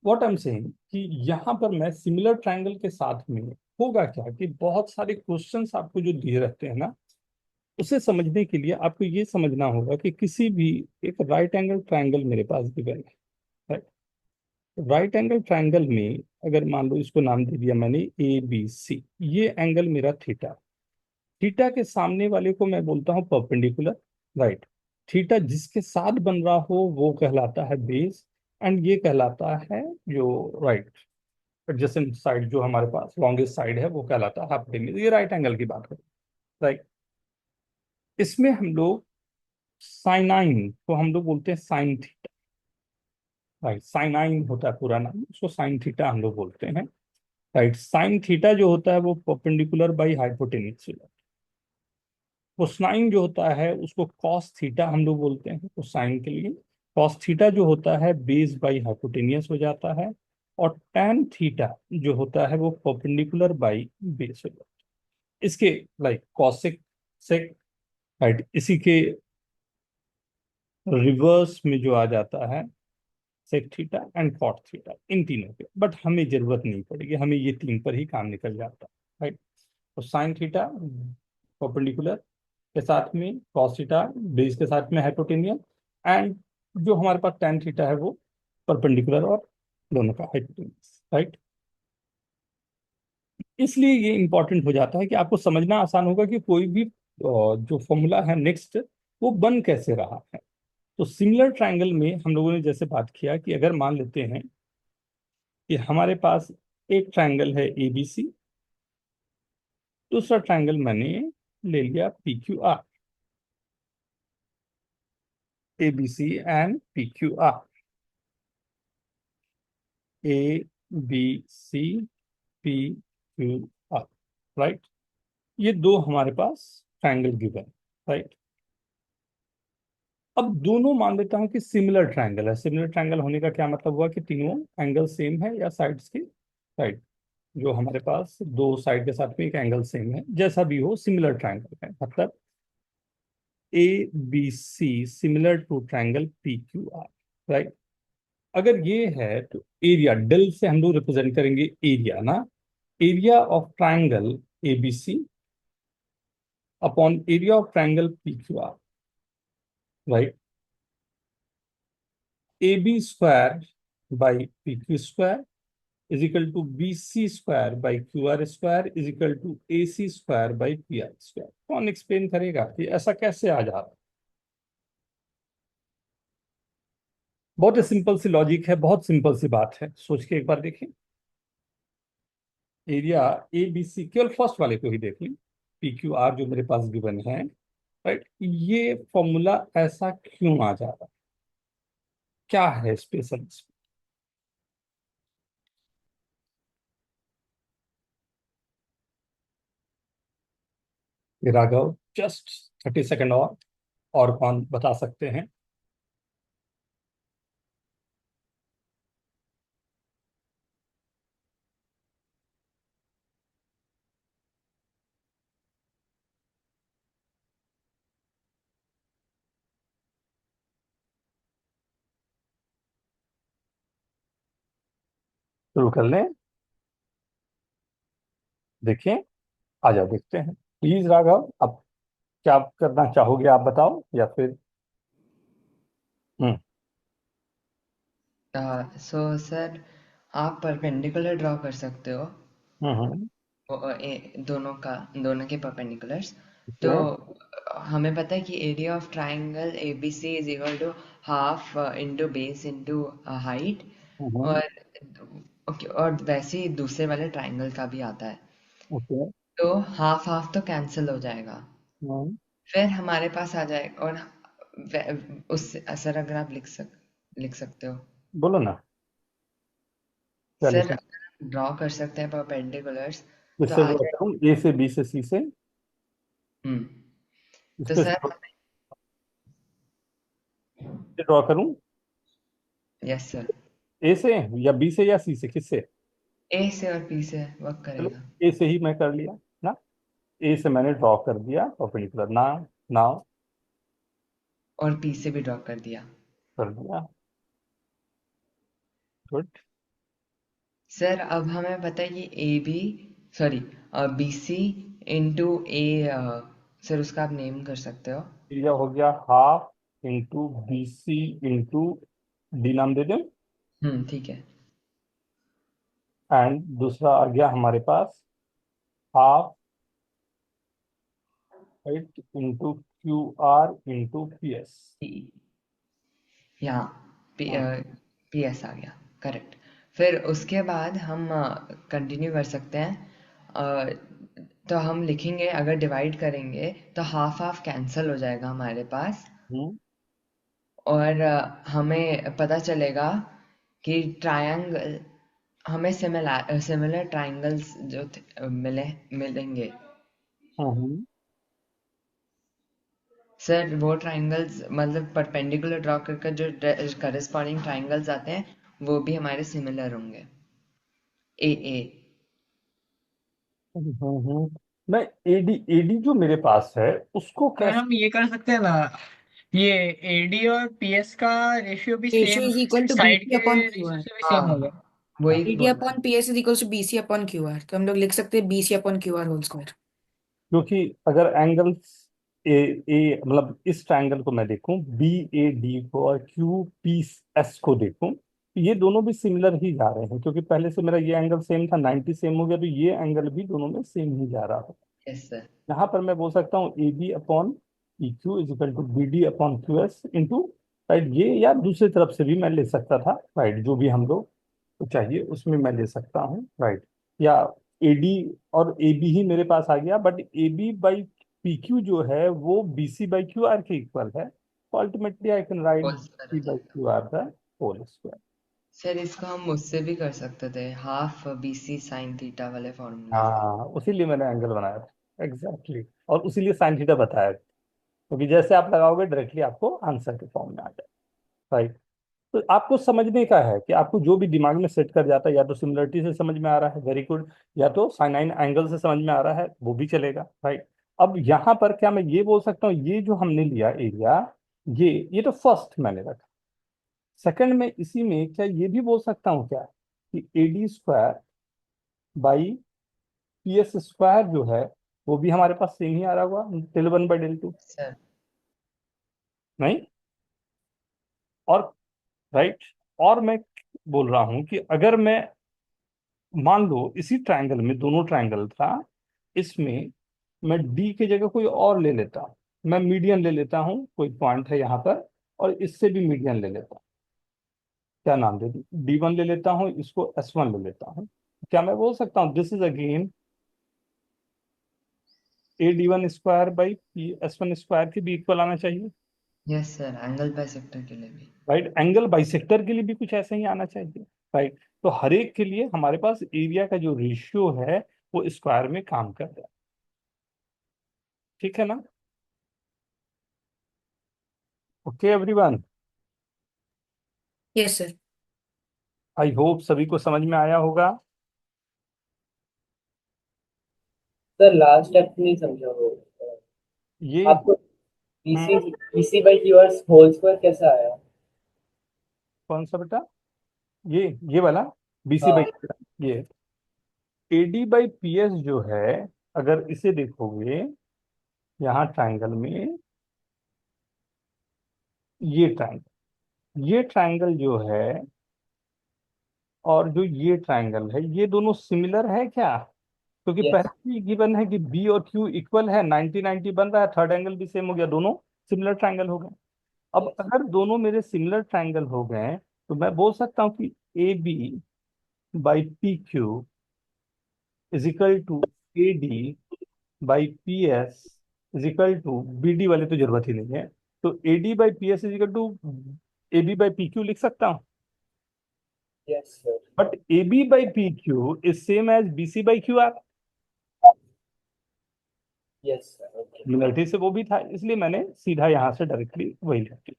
what I am saying कि यहाँ पर मैं सिमिलर ट्रायंगल के साथ में होगा क्या कि बहुत सारे क्वेश्चंस आपको जो दिए रहते हैं ना, उसे समझने के लिए आपको ये समझना होगा कि किसी भी एक राइट एंगल ट्रायंगल मेरे पास गिवन है, राइट एंगल ट्रायंगल में अगर मान लो इसको नाम दे दिया मैंने ए बी सी, ये एंगल मेरा थीटा, थीटा के सामने वाले को मैं बोलता हूँ परपेंडिकुलर, राइट। थीटा जिसके साथ बन रहा हो वो कहलाता है बेस, एंड ये कहलाता है जो राइट एडजेसेंट साइड जो हमारे पास लॉन्गेस्ट साइड है वो कहलाता है हाइपोटेन्यूज। ये राइट एंगल की बात करें, राइट। इसमें हम लोग साइनाइन को हम लोग बोलते हैं साइन थीटा, राइट। साइनाइन होता है पूरा नाम, उसको साइन थीटा हम लोग बोलते हैं, राइट। साइन थीटा जो होता है वो परपेंडिकुलर बाई हाइपोटेन्यूज से, कोसाइन जो होता है उसको कॉस थीटा हम लोग बोलते हैं कोसाइन के लिए। कॉस थीटा जो होता है बेस बाई हाइपोटेनियस हो जाता है, और टैन थीटा जो होता है वो परपेंडिकुलर बाई बेस हो जाता है। इसके लाइक कॉसेक सेक, राइट, इसी के रिवर्स में जो आ जाता है sec theta and cot theta, इन तीनों के, बट हमें जरूरत नहीं पड़ेगी, हमें ये तीन पर ही काम निकल जाता है, राइट। तो साइन थीटा परपेंडिकुलर के साथ में कॉस थीटा बेस के साथ में हाइपोटेनियस, एंड जो हमारे पास tan थीटा है वो परपेंडिकुलर और दोनों का हाइपोटेनियस, राइट। इसलिए ये इंपॉर्टेंट हो जाता है कि आपको समझना आसान होगा कि कोई भी जो फॉर्मूला है नेक्स्ट वो बन कैसे रहा है। तो सिमिलर ट्रायंगल में हम लोगों ने जैसे बात किया कि अगर मान लेते हैं कि हमारे पास एक ट्रायंगल है ABC, दूसरा ट्रायंगल मैंने ले लिया PQR, ABC and PQR, ABCPQR, right. ये दो हमारे पास ट्रायंगल गिवन, राइट। अब दोनों मान लेता हूं कि सिमिलर ट्रायंगल है। सिमिलर ट्रायंगल होने का क्या मतलब हुआ कि तीनों एंगल सेम है या साइड्स के, राइट। जो हमारे पास दो साइड के साथ में एक एंगल सेम है, जैसा भी हो सिमिलर ट्रायंगल है, मतलब ABC similar to triangle PQR, right. अगर ये है तो एरिया डेल से हम लोग रिप्रेजेंट करेंगे एरिया ना, area of triangle ABC upon area of triangle PQR, right. AB square by PQ square is equal to BC square by QR square is equal to AC square by PR square. कौन explain करेगा कि ऐसा कैसे आ जा रहा है? बहुत ही simple सी logic है, बहुत सिंपल सी बात है, सोच के एक बार देखिए। एरिया ए बी सी, केवल फर्स्ट वाले को ही देख लें, पी क्यू आर जो मेरे पास गिवन है, राइट। ये फॉर्मूला ऐसा क्यों आ जा रहा है, क्या है स्पेशल? राघव, जस्ट 30 सेकेंड और कौन बता सकते हैं? शुरू कर लें? देखिए, आ जाओ देखते हैं, प्लीज राघव। अब क्या करना चाहोगे आप बताओ, या फिर हम्म सो सर, आप परपेंडिकुलर ड्रॉ कर सकते हो, हम्म दोनों के परपेंडिकुलर्स। तो ठीक हमें पता है कि area of triangle A B C is equal to half into base into height. है। और ओके, और वैसे ही दूसरे वाले ट्राइंगल का भी आता है। ओके। तो हाफ हाफ तो कैंसिल हो जाएगा, हम्म, फिर हमारे पास आ जाएगा। और उससे सर, अगर आप लिख सकते हो बोलो ना, क्या सर, लिखूं? अगर ड्रॉ कर सकते हैं परपेंडिकुलर्स तो किससे आ ड्रॉ जाए। करूं, ए से, बी से, सी से? हम्म। तो इसके सर, ड्रॉ करूं? यस सर, ए से या बी से या सी से, किससे? ए से और बी से वर्क चलो, करेगा। ए से ही मैं कर लिया ना। ए से मैंने ड्रॉ कर दिया परपेंडिकुलर, नाउ नाउ और बी से भी ड्रॉ कर दिया। कर दिया। गुड। सर, अब हमें पता है कि A B, sorry, B C into A, sir उसका आप नेम कर सकते हो। एरिया हो गया half into B C into D, नाम दे दें। ठीक है। एंड दूसरा आ गया हमारे पास half, right, into Q R into P S. यहाँ पी एस आ गया, करेक्ट। फिर उसके बाद हम कंटिन्यू कर सकते हैं। अ, तो हम लिखेंगे, अगर डिवाइड करेंगे तो हाफ हाफ कैंसिल हो जाएगा हमारे पास। और हमें पता चलेगा कि ट्रायंगल, हमें सिमिलर ट्रायंगल्स जो मिलेंगे। सर, वो ट्रायंगल्स मतलब परपेंडिकुलर ड्रॉ करके जो करस्पॉन्डिंग ट्रायंगल्स आते हैं, वो भी हमारे सिमिलर होंगे। ए ए मैं एडी, एडी जो मेरे पास है उसको सर कैसे? हम ये कर सकते हैं ना, ये एडी और पीएस का रेशियो भी ratio same, is equal to side BC के अपॉन क्यू रेशियो आर। से भी हाँ सेम होगा। हाँ, वही एडी बोल रहा upon PS is equal to BC upon Q R, तो हम लोग लिख सकते हैं BC upon Q R whole square. क्योंकि अगर एंगल्स ए ए मतलब इस ट्रायंगल को मैं देखूं, बी ए डी को, और क्यू पी एस को देखूं, तो ये दोनों भी सिमिलर ही जा रहे हैं, क्योंकि पहले से मेरा ये एंगल सेम था, 90 सेम हो गया, तो ये एंगल भी दोनों में सेम ही जा रहा है। है। Yes sir. यहाँ पर मैं बोल सकता हूँ A B upon E Q is equal to B D upon Q S into, right, ये, या दूसरी तरफ से भी मैं ले सकता था, राइट, जो भी हम लोग को चाहिए उसमें मैं ले सकता हूँ, राइट। या ए डी और ए बी ही मेरे पास आ गया, but A B by P Q जो है वो B C by Q R के इक्वल है, तो ultimately I can write whole square C हो बाई जाएगा। Q R the whole square. Sir, इसको हम उससे भी कर सकते थे, half B C sine theta वाले फॉर्मूले से। हाँ, उसीलिए मैंने एंगल बनाया था, एग्जैक्टली, और उसीलिए साइन थीटा बताया, क्योंकि जैसे आप लगाओगे डायरेक्टली आपको आंसर के फॉर्म में आ जाए, राइट। तो आपको समझने का है कि आपको जो भी दिमाग में सेट कर जाता है, या तो सिमिलरिटी से समझ में आ रहा है, वेरी गुड, या तो साइनाइन एंगल से समझ में आ रहा है, वो भी चलेगा, राइट। अब यहाँ पर क्या मैं ये बोल सकता हूँ, ये जो हमने लिया एरिया, ये तो फर्स्ट मैंने रखा, सेकंड में इसी में क्या ये भी बोल सकता हूँ क्या कि ए D square by P S square जो है वो भी हमारे पास सेम ही आ रहा होगा, del one by del two, sir, नहीं? और राइट, और मैं बोल रहा हूं कि अगर मैं मान लो इसी ट्रायंगल में, दोनों ट्रायंगल था, इसमें मैं डी की जगह कोई और ले लेता हूं, मैं मीडियन ले लेता हूं, कोई पॉइंट है यहाँ पर, और इससे भी मीडियन ले लेता हूं, क्या नाम दे दूं, D1 ले लेता हूँ, इसको S1 ले लेता हूँ। क्या मैं बोल सकता हूँ this is again A D1 square by PS1 square के भी इक्वल आना चाहिए? Yes sir, angle by sector के लिए भी। राइट, एंगल बाइसेक्टर के लिए भी कुछ ऐसा ही आना चाहिए। राइट, तो हर एक के लिए हमारे पास एरिया का जो रेशियो है वो स्क्वायर में काम कर रहा है। ठीक है ना? Okay everyone, yes sir. I hope सभी को समझ में आया होगा। सर लास्ट स्टेप नहीं समझा वो। ये आपको हम्म, BC/QR होल स्क्वायर कैसे आया? कौन सा बेटा? ये वाला BC बाई, हाँ। ये AD/PS जो है, अगर इसे देखोगे यहाँ ट्राइंगल में, ये ट्राइंगल जो है और जो ये ट्राइंगल है, ये दोनों सिमिलर है क्या? क्योंकि यस। पहले ही गिवन है कि बी और क्यू इक्वल है, 90-90 बन रहा है, थर्ड एंगल भी सेम हो गया, दोनों सिमिलर ट्राइंगल हो गए। अब यस। अगर दोनों मेरे सिमिलर ट्राइंगल हो गए तो मैं बोल सकता हूँ कि AB/PQ is equal to AD/PS is equal to BD वाले तो जरूरत ही नहीं है, तो AD/PS is equal to AB/PQ लिख सकता हूँ। Yes sir. But AB/PQ is same as BC/QR, yes sir. Okay. Similarity से वो भी था, इसलिए मैंने सीधा यहाँ से डायरेक्टली वही लिख दिया।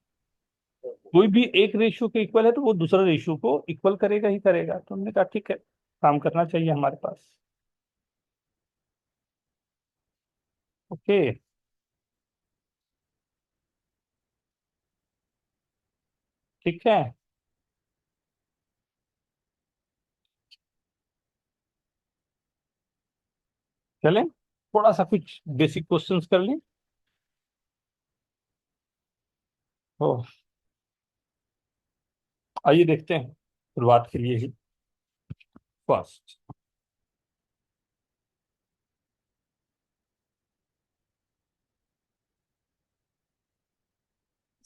कोई भी एक रेशियो के इक्वल है तो वो दूसरा रेशियो को इक्वल करेगा ही करेगा, तो हमने कहा ठीक है, काम करना चाहिए हमारे पास। ओके, ठीक है, चलें थोड़ा सा कुछ बेसिक क्वेश्चंस कर लें। ओ, आइए देखते हैं, शुरुआत के लिए ही फर्स्ट,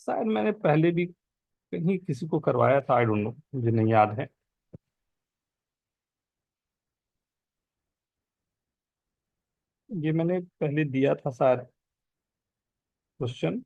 शायद मैंने पहले भी कहीं किसी को करवाया था, आई डोंट नो, मुझे नहीं याद है। ये मैंने पहले दिया था शायद क्वेश्चन।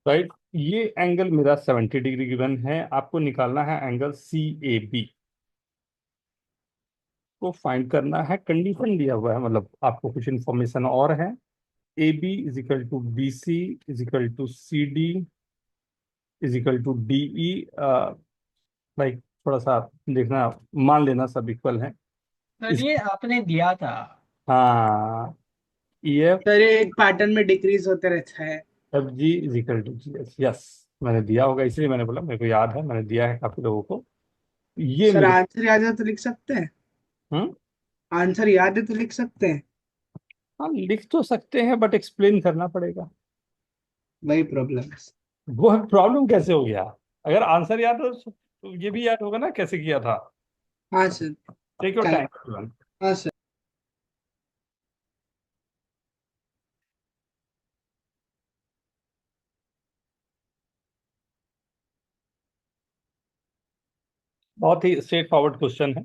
राइट, ये एंगल मेरा 70 डिग्री गिवन है, आपको निकालना है एंगल CAB को फाइंड करना है। कंडीशन दिया हुआ है, मतलब आपको कुछ इंफॉर्मेशन और है। AB = BC = CD = DE। Like थोड़ा सा देखना, मान लेना सब इक्वल है। सर इस ये आपने दिया था। हाँ, EF सर ये एक पैटर्न में डिक्रीज होते रहता है। FG = GS, मैंने दिया होगा इसलिए मैंने बोला, मेरे को याद है, मैंने दिया है काफी लोगों को। ये सर मेरे, आंसर याद है तो लिख सकते हैं। हम्म, आंसर याद है तो लिख सकते हैं। हाँ लिख तो सकते हैं बट एक्सप्लेन करना पड़ेगा। वही प्रॉब्लम है। वो प्रॉब्लम कैसे हो गया? अगर आंसर याद हो तो ये भी याद होगा ना कैसे किया था। हाँ सर। टेक योर कल। टाइम। हाँ सर। बहुत ही स्ट्रेट फॉरवर्ड क्वेश्चन है।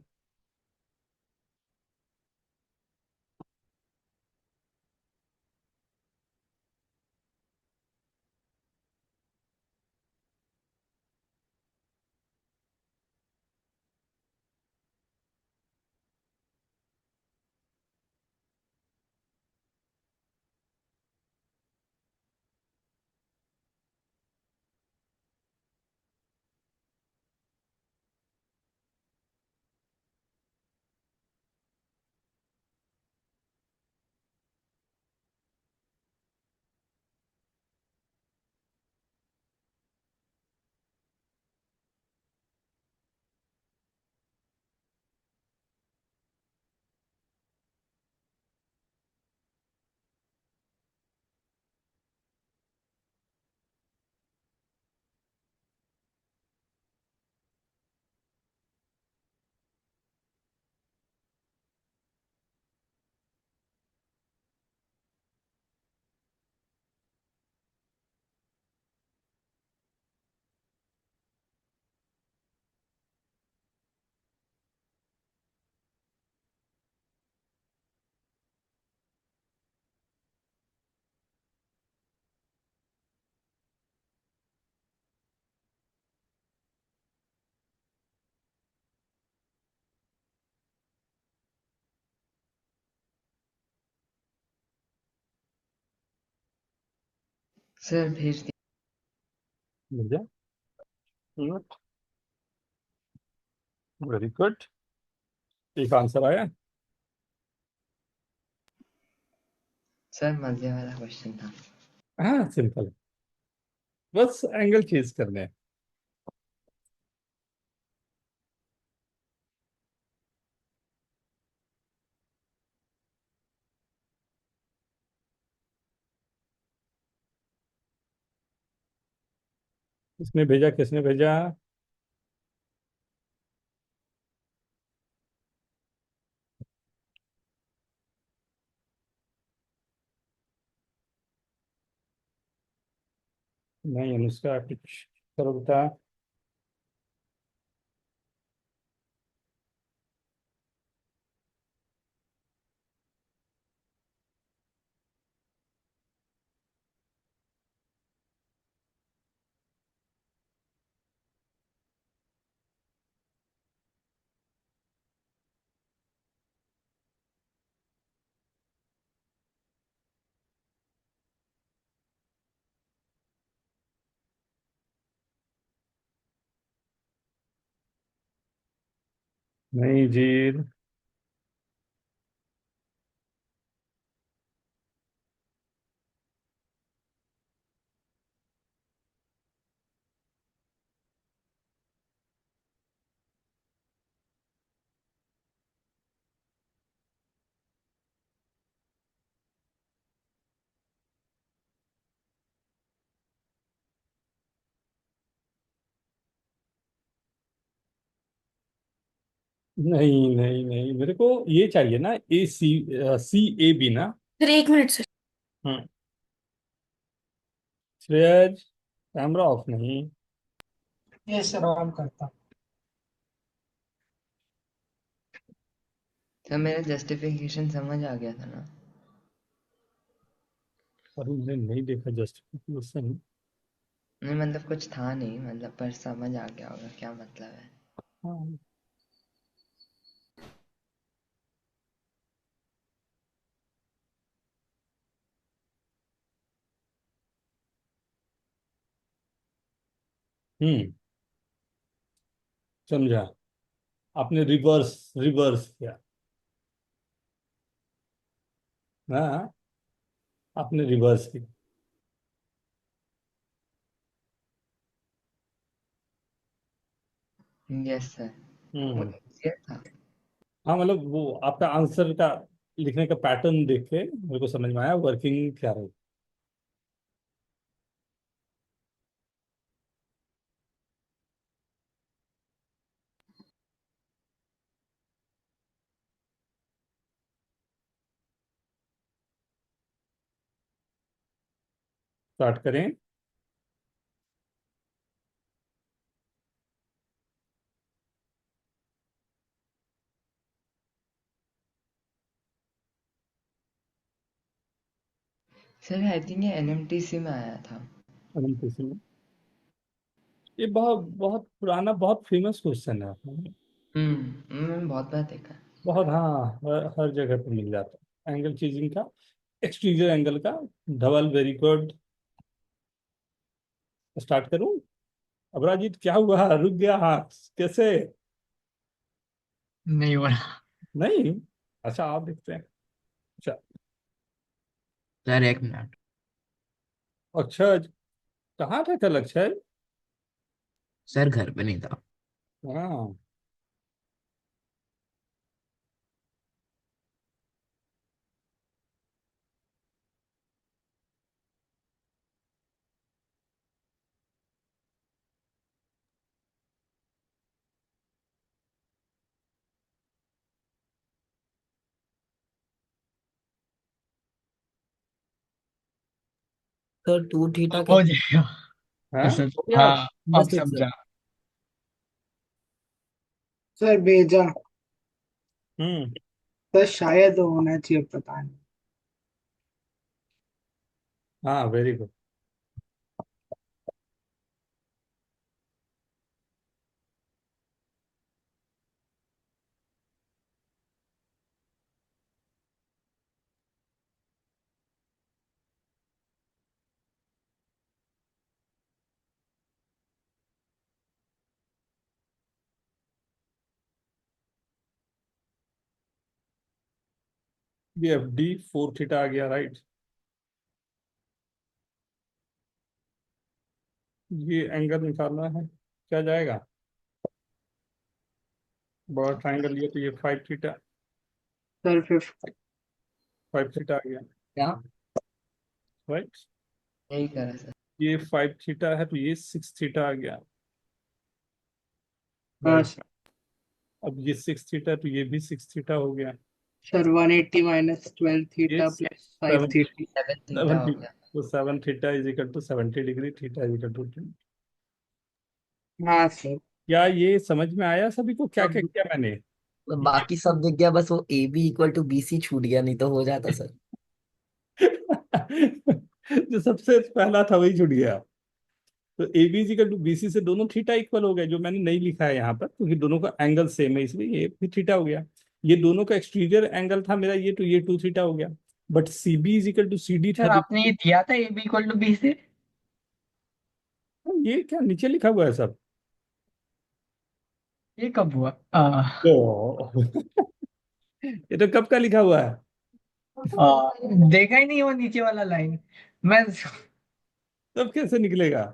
सर भेज दिया। भैया, वेरी गुड। एक आंसर आया। सर मजे वाला क्वेश्चन था। हाँ, सिंपल, बस एंगल चेंज करने हैं। किसने भेजा, किसने भेजा? नहीं, अनुष्का कुछ करो बेटा। नहीं जी। नहीं नहीं नहीं, मेरे को ये चाहिए ना, A C, C A B ना। Sir 1 minute sir. हम्म। श्रेयज, कैमरा ऑफ नहीं। ये सर ऑन करता। सर मेरा जस्टिफिकेशन समझ आ गया था ना। और मैंने नहीं देखा जस्टिफिकेशन। नहीं मतलब कुछ था नहीं, मतलब पर समझ आ गया होगा क्या मतलब है। हाँ। हम्म, समझा। आपने रिवर्स रिवर्स किया। हाँ, आपने रिवर्स किया। Yes sir. वो हम्म। easier था। हाँ, मतलब वो आपका आंसर का लिखने का पैटर्न देख के मेरे को समझ में आया वर्किंग क्या रही। स्टार्ट करें। सर आई थिंक ये एनएमटीसी में आया था। अनंत में। ये बहुत बहुत पुराना, बहुत फेमस क्वेश्चन है। मैंने बहुत बार देखा है। बहुत, हाँ, हर जगह पे मिल जाता है एंगल चेंजिंग का, एक्सटीरियर एंगल का। धवल, वेरी गुड। स्टार्ट करूं? अपराजित, क्या हुआ, रुक गया हाथ कैसे? नहीं हो रहा। नहीं? अच्छा, आप देखते हैं। अच्छा। Sir 1 minute. अक्षय, कहाँ थे कल अक्षय? सर घर पे नहीं था। हाँ। सर 2 थीटा हो कैसे? जाएगा। हाँ। सर हो गया हाँ, अब? अब बस एक सर। समझा। सर भेजा। हम्म। सर शायद होना चाहिए, पता नहीं। हाँ, वेरी गुड। ये एफ डी 4 थीटा आ गया, राइट। ये एंगल निकालना है, क्या जाएगा? बड़ा ट्राइंगल लिया तो ये 5 थीटा, सर 50। 5 थीटा आ गया, क्या? राइट। यही करा सर। ये 5 थीटा है तो ये 6 थीटा आ गया, हाँ राइट। अब ये 6 थीटा तो ये भी 6 थीटा हो गया। सर 180 माइनस 12 ये थीटा प्लस 5 7 थीटा। 7 थीटा हो 70, गया। तो 7 theta is equal to 70 degree, theta is equal to 10। हाँ सर। क्या ये समझ में आया सभी को क्या क्या सब किया मैंने? बाकी सब दिख गया, बस वो A B equal to B C छूट गया, नहीं तो हो जाता सर। जो सबसे पहला था वही छूट गया। तो A B equal to B C से दोनों थीटा इक्वल हो गए, जो मैंने नहीं लिखा है यहाँ पर क्योंकि दोनों का एंगल सेम है, इसलिए ये भी थीटा हो गया। ये दोनों का एक्सटीरियर एंगल था मेरा ये, तो ये 2 थीटा हो गया। But C B is equal to C D था सर आपने ये दिया था A B equal to B से? ये क्या नीचे लिखा हुआ है सब? ये कब हुआ? तो ये तो कब का लिखा हुआ है। देखा ही नहीं वो नीचे वाला लाइन मैं। तब कैसे निकलेगा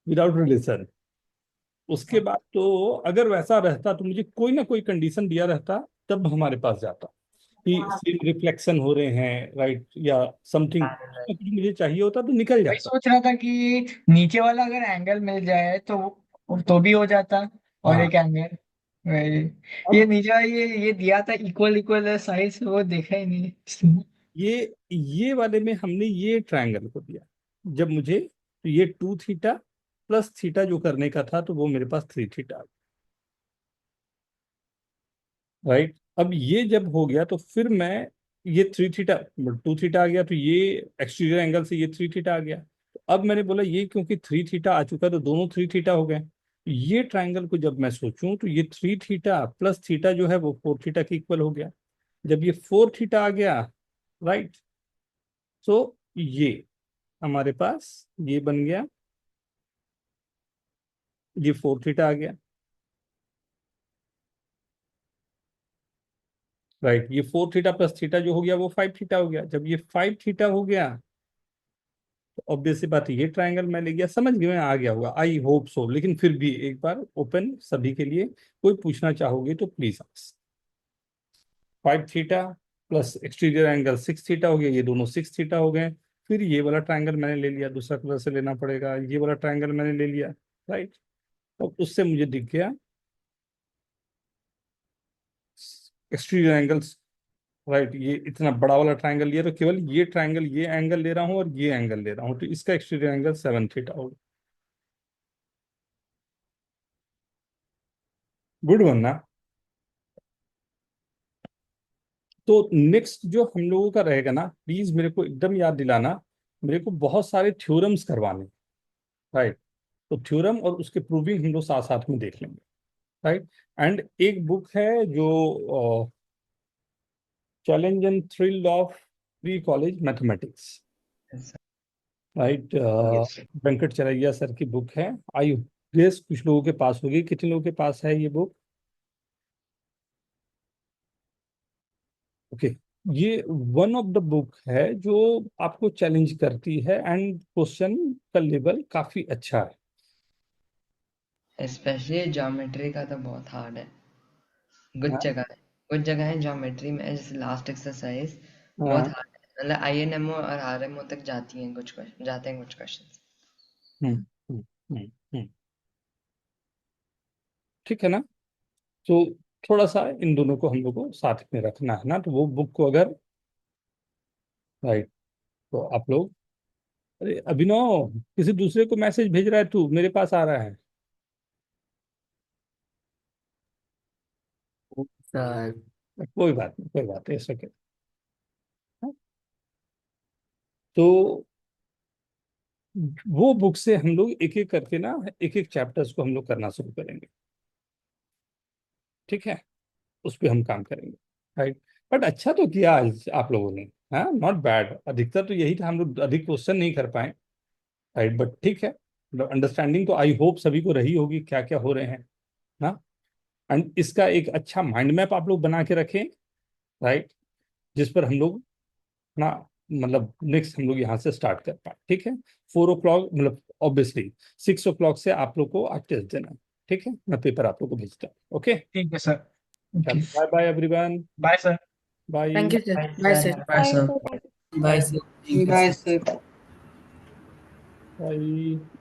विदाउट रिलेशन? उसके बाद तो अगर वैसा रहता तो मुझे कोई ना कोई कंडीशन दिया रहता, तब हमारे पास जाता कि सेम रिफ्लेक्शन हो रहे हैं, राइट, या समथिंग कुछ मुझे चाहिए होता तो निकल वही जाता। सोच रहा था कि नीचे वाला अगर एंगल मिल जाए तो भी हो जाता। और हाँ। एक एंगल ये अब नीचे वाला ये दिया था इक्वल इक्वल साइज, वो देखा ही नहीं। ये वाले में हमने ये ट्रायंगल को दिया जब मुझे, तो ये 2 थीटा प्लस थीटा जो करने का था तो वो मेरे पास 3 थीटा, राइट। अब ये जब हो गया तो फिर मैं, ये 3 थीटा 2 थीटा आ गया तो ये एक्सटीरियर एंगल से ये 3 थीटा आ गया। तो अब मैंने बोला ये क्योंकि 3 थीटा आ चुका है तो दोनों 3 थीटा हो गए। ये ट्राइंगल को जब मैं सोचूं तो ये 3 थीटा प्लस थीटा जो है वो 4 थीटा के इक्वल हो गया। जब ये 4 थीटा आ गया, राइट, तो ये हमारे पास ये बन गया, ये 4 थीटा आ गया, राइट। ये 4 थीटा प्लस थीटा जो हो गया वो 5 थीटा हो गया। जब ये 5 थीटा हो गया तो ऑब्वियस सी बात है ये ट्रायंगल मैं ले गया, समझ गए, मैं आ गया होगा, आई होप सो। लेकिन फिर भी एक बार ओपन सभी के लिए, कोई पूछना चाहोगे तो please ask. 5 theta plus exterior angle 6 theta हो गया, ये दोनों 6 थीटा हो गए। फिर ये वाला ट्रायंगल मैंने ले लिया, दूसरा कलर से लेना पड़ेगा, ये वाला ट्रायंगल मैंने ले लिया, राइट। तो उससे मुझे दिख गया एक्सटीरियर एंगल्स, राइट। ये इतना बड़ा वाला ट्रायंगल लिया तो केवल ये ट्रायंगल, ये एंगल ले रहा हूँ और ये एंगल ले रहा हूँ, तो इसका एक्सटीरियर एंगल 7 थीटा होगा। गुड वन ना। तो नेक्स्ट जो हम लोगों का रहेगा ना, प्लीज मेरे को एकदम याद दिलाना, मेरे को बहुत सारे थ्योरम्स करवाने, राइट। तो थ्योरम और उसके प्रूविंग हम लोग साथ साथ में देख लेंगे, राइट। एंड एक बुक है जो challenge and thrill of pre college mathematics, right, yes Venkatachala sir की बुक है। आई गेस कुछ लोगों के पास होगी, कितने लोगों के पास है ये बुक? ओके। ये वन ऑफ द बुक है जो आपको चैलेंज करती है एंड क्वेश्चन का लेवल काफी अच्छा है। स्पेशली ज्योमेट्री का तो बहुत हार्ड है। कुछ हाँ, जगह है, कुछ जगह है ज्योमेट्री में, जैसे लास्ट एक्सरसाइज बहुत हाँ, हार्ड है। मतलब आईएनएमओ और आरएमओ तक जाती हैं कुछ जाते हैं कुछ क्वेश्चंस। हम्म, हम्म, हम्म, ठीक है ना। तो थोड़ा सा इन दोनों को हम लोग को साथ में रखना है ना, तो वो बुक को अगर, राइट, तो आप लोग, अरे अभिनव किसी दूसरे को मैसेज भेज रहा है, तू मेरे पास आ रहा है। सर कोई बात नहीं, कोई बात नहीं, ऐसा क्या। तो वो बुक से हम लोग एक एक करके ना, एक एक चैप्टर्स को हम लोग करना शुरू करेंगे, ठीक है। उस पर हम काम करेंगे, राइट। बट अच्छा तो किया आज आप लोगों ने, हाँ, नॉट बैड। अधिकतर तो यही था, हम लोग अधिक क्वेश्चन नहीं कर पाए, राइट, बट ठीक है। मतलब अंडरस्टैंडिंग तो आई होप सभी को रही होगी क्या क्या हो रहे हैं ना। एंड इसका एक अच्छा माइंड मैप आप लोग बना के रखें, राइट। जिस पर हम लोग ना मतलब नेक्स्ट हम लोग यहाँ से स्टार्ट कर पाए। ठीक है, 4 o'clock मतलब ऑब्वियसली 6 o'clock से आप लोग को आज टेस्ट देना है। ठीक है, मैं पेपर आप लोग को भेजता हूँ। ओके, ठीक है सर। ओके, चलो bye bye everyone, bye sir. Bye thank you sir, bye sir. Bye bye sir. Sir, thank you. Bye sir. Bye sir. Bye.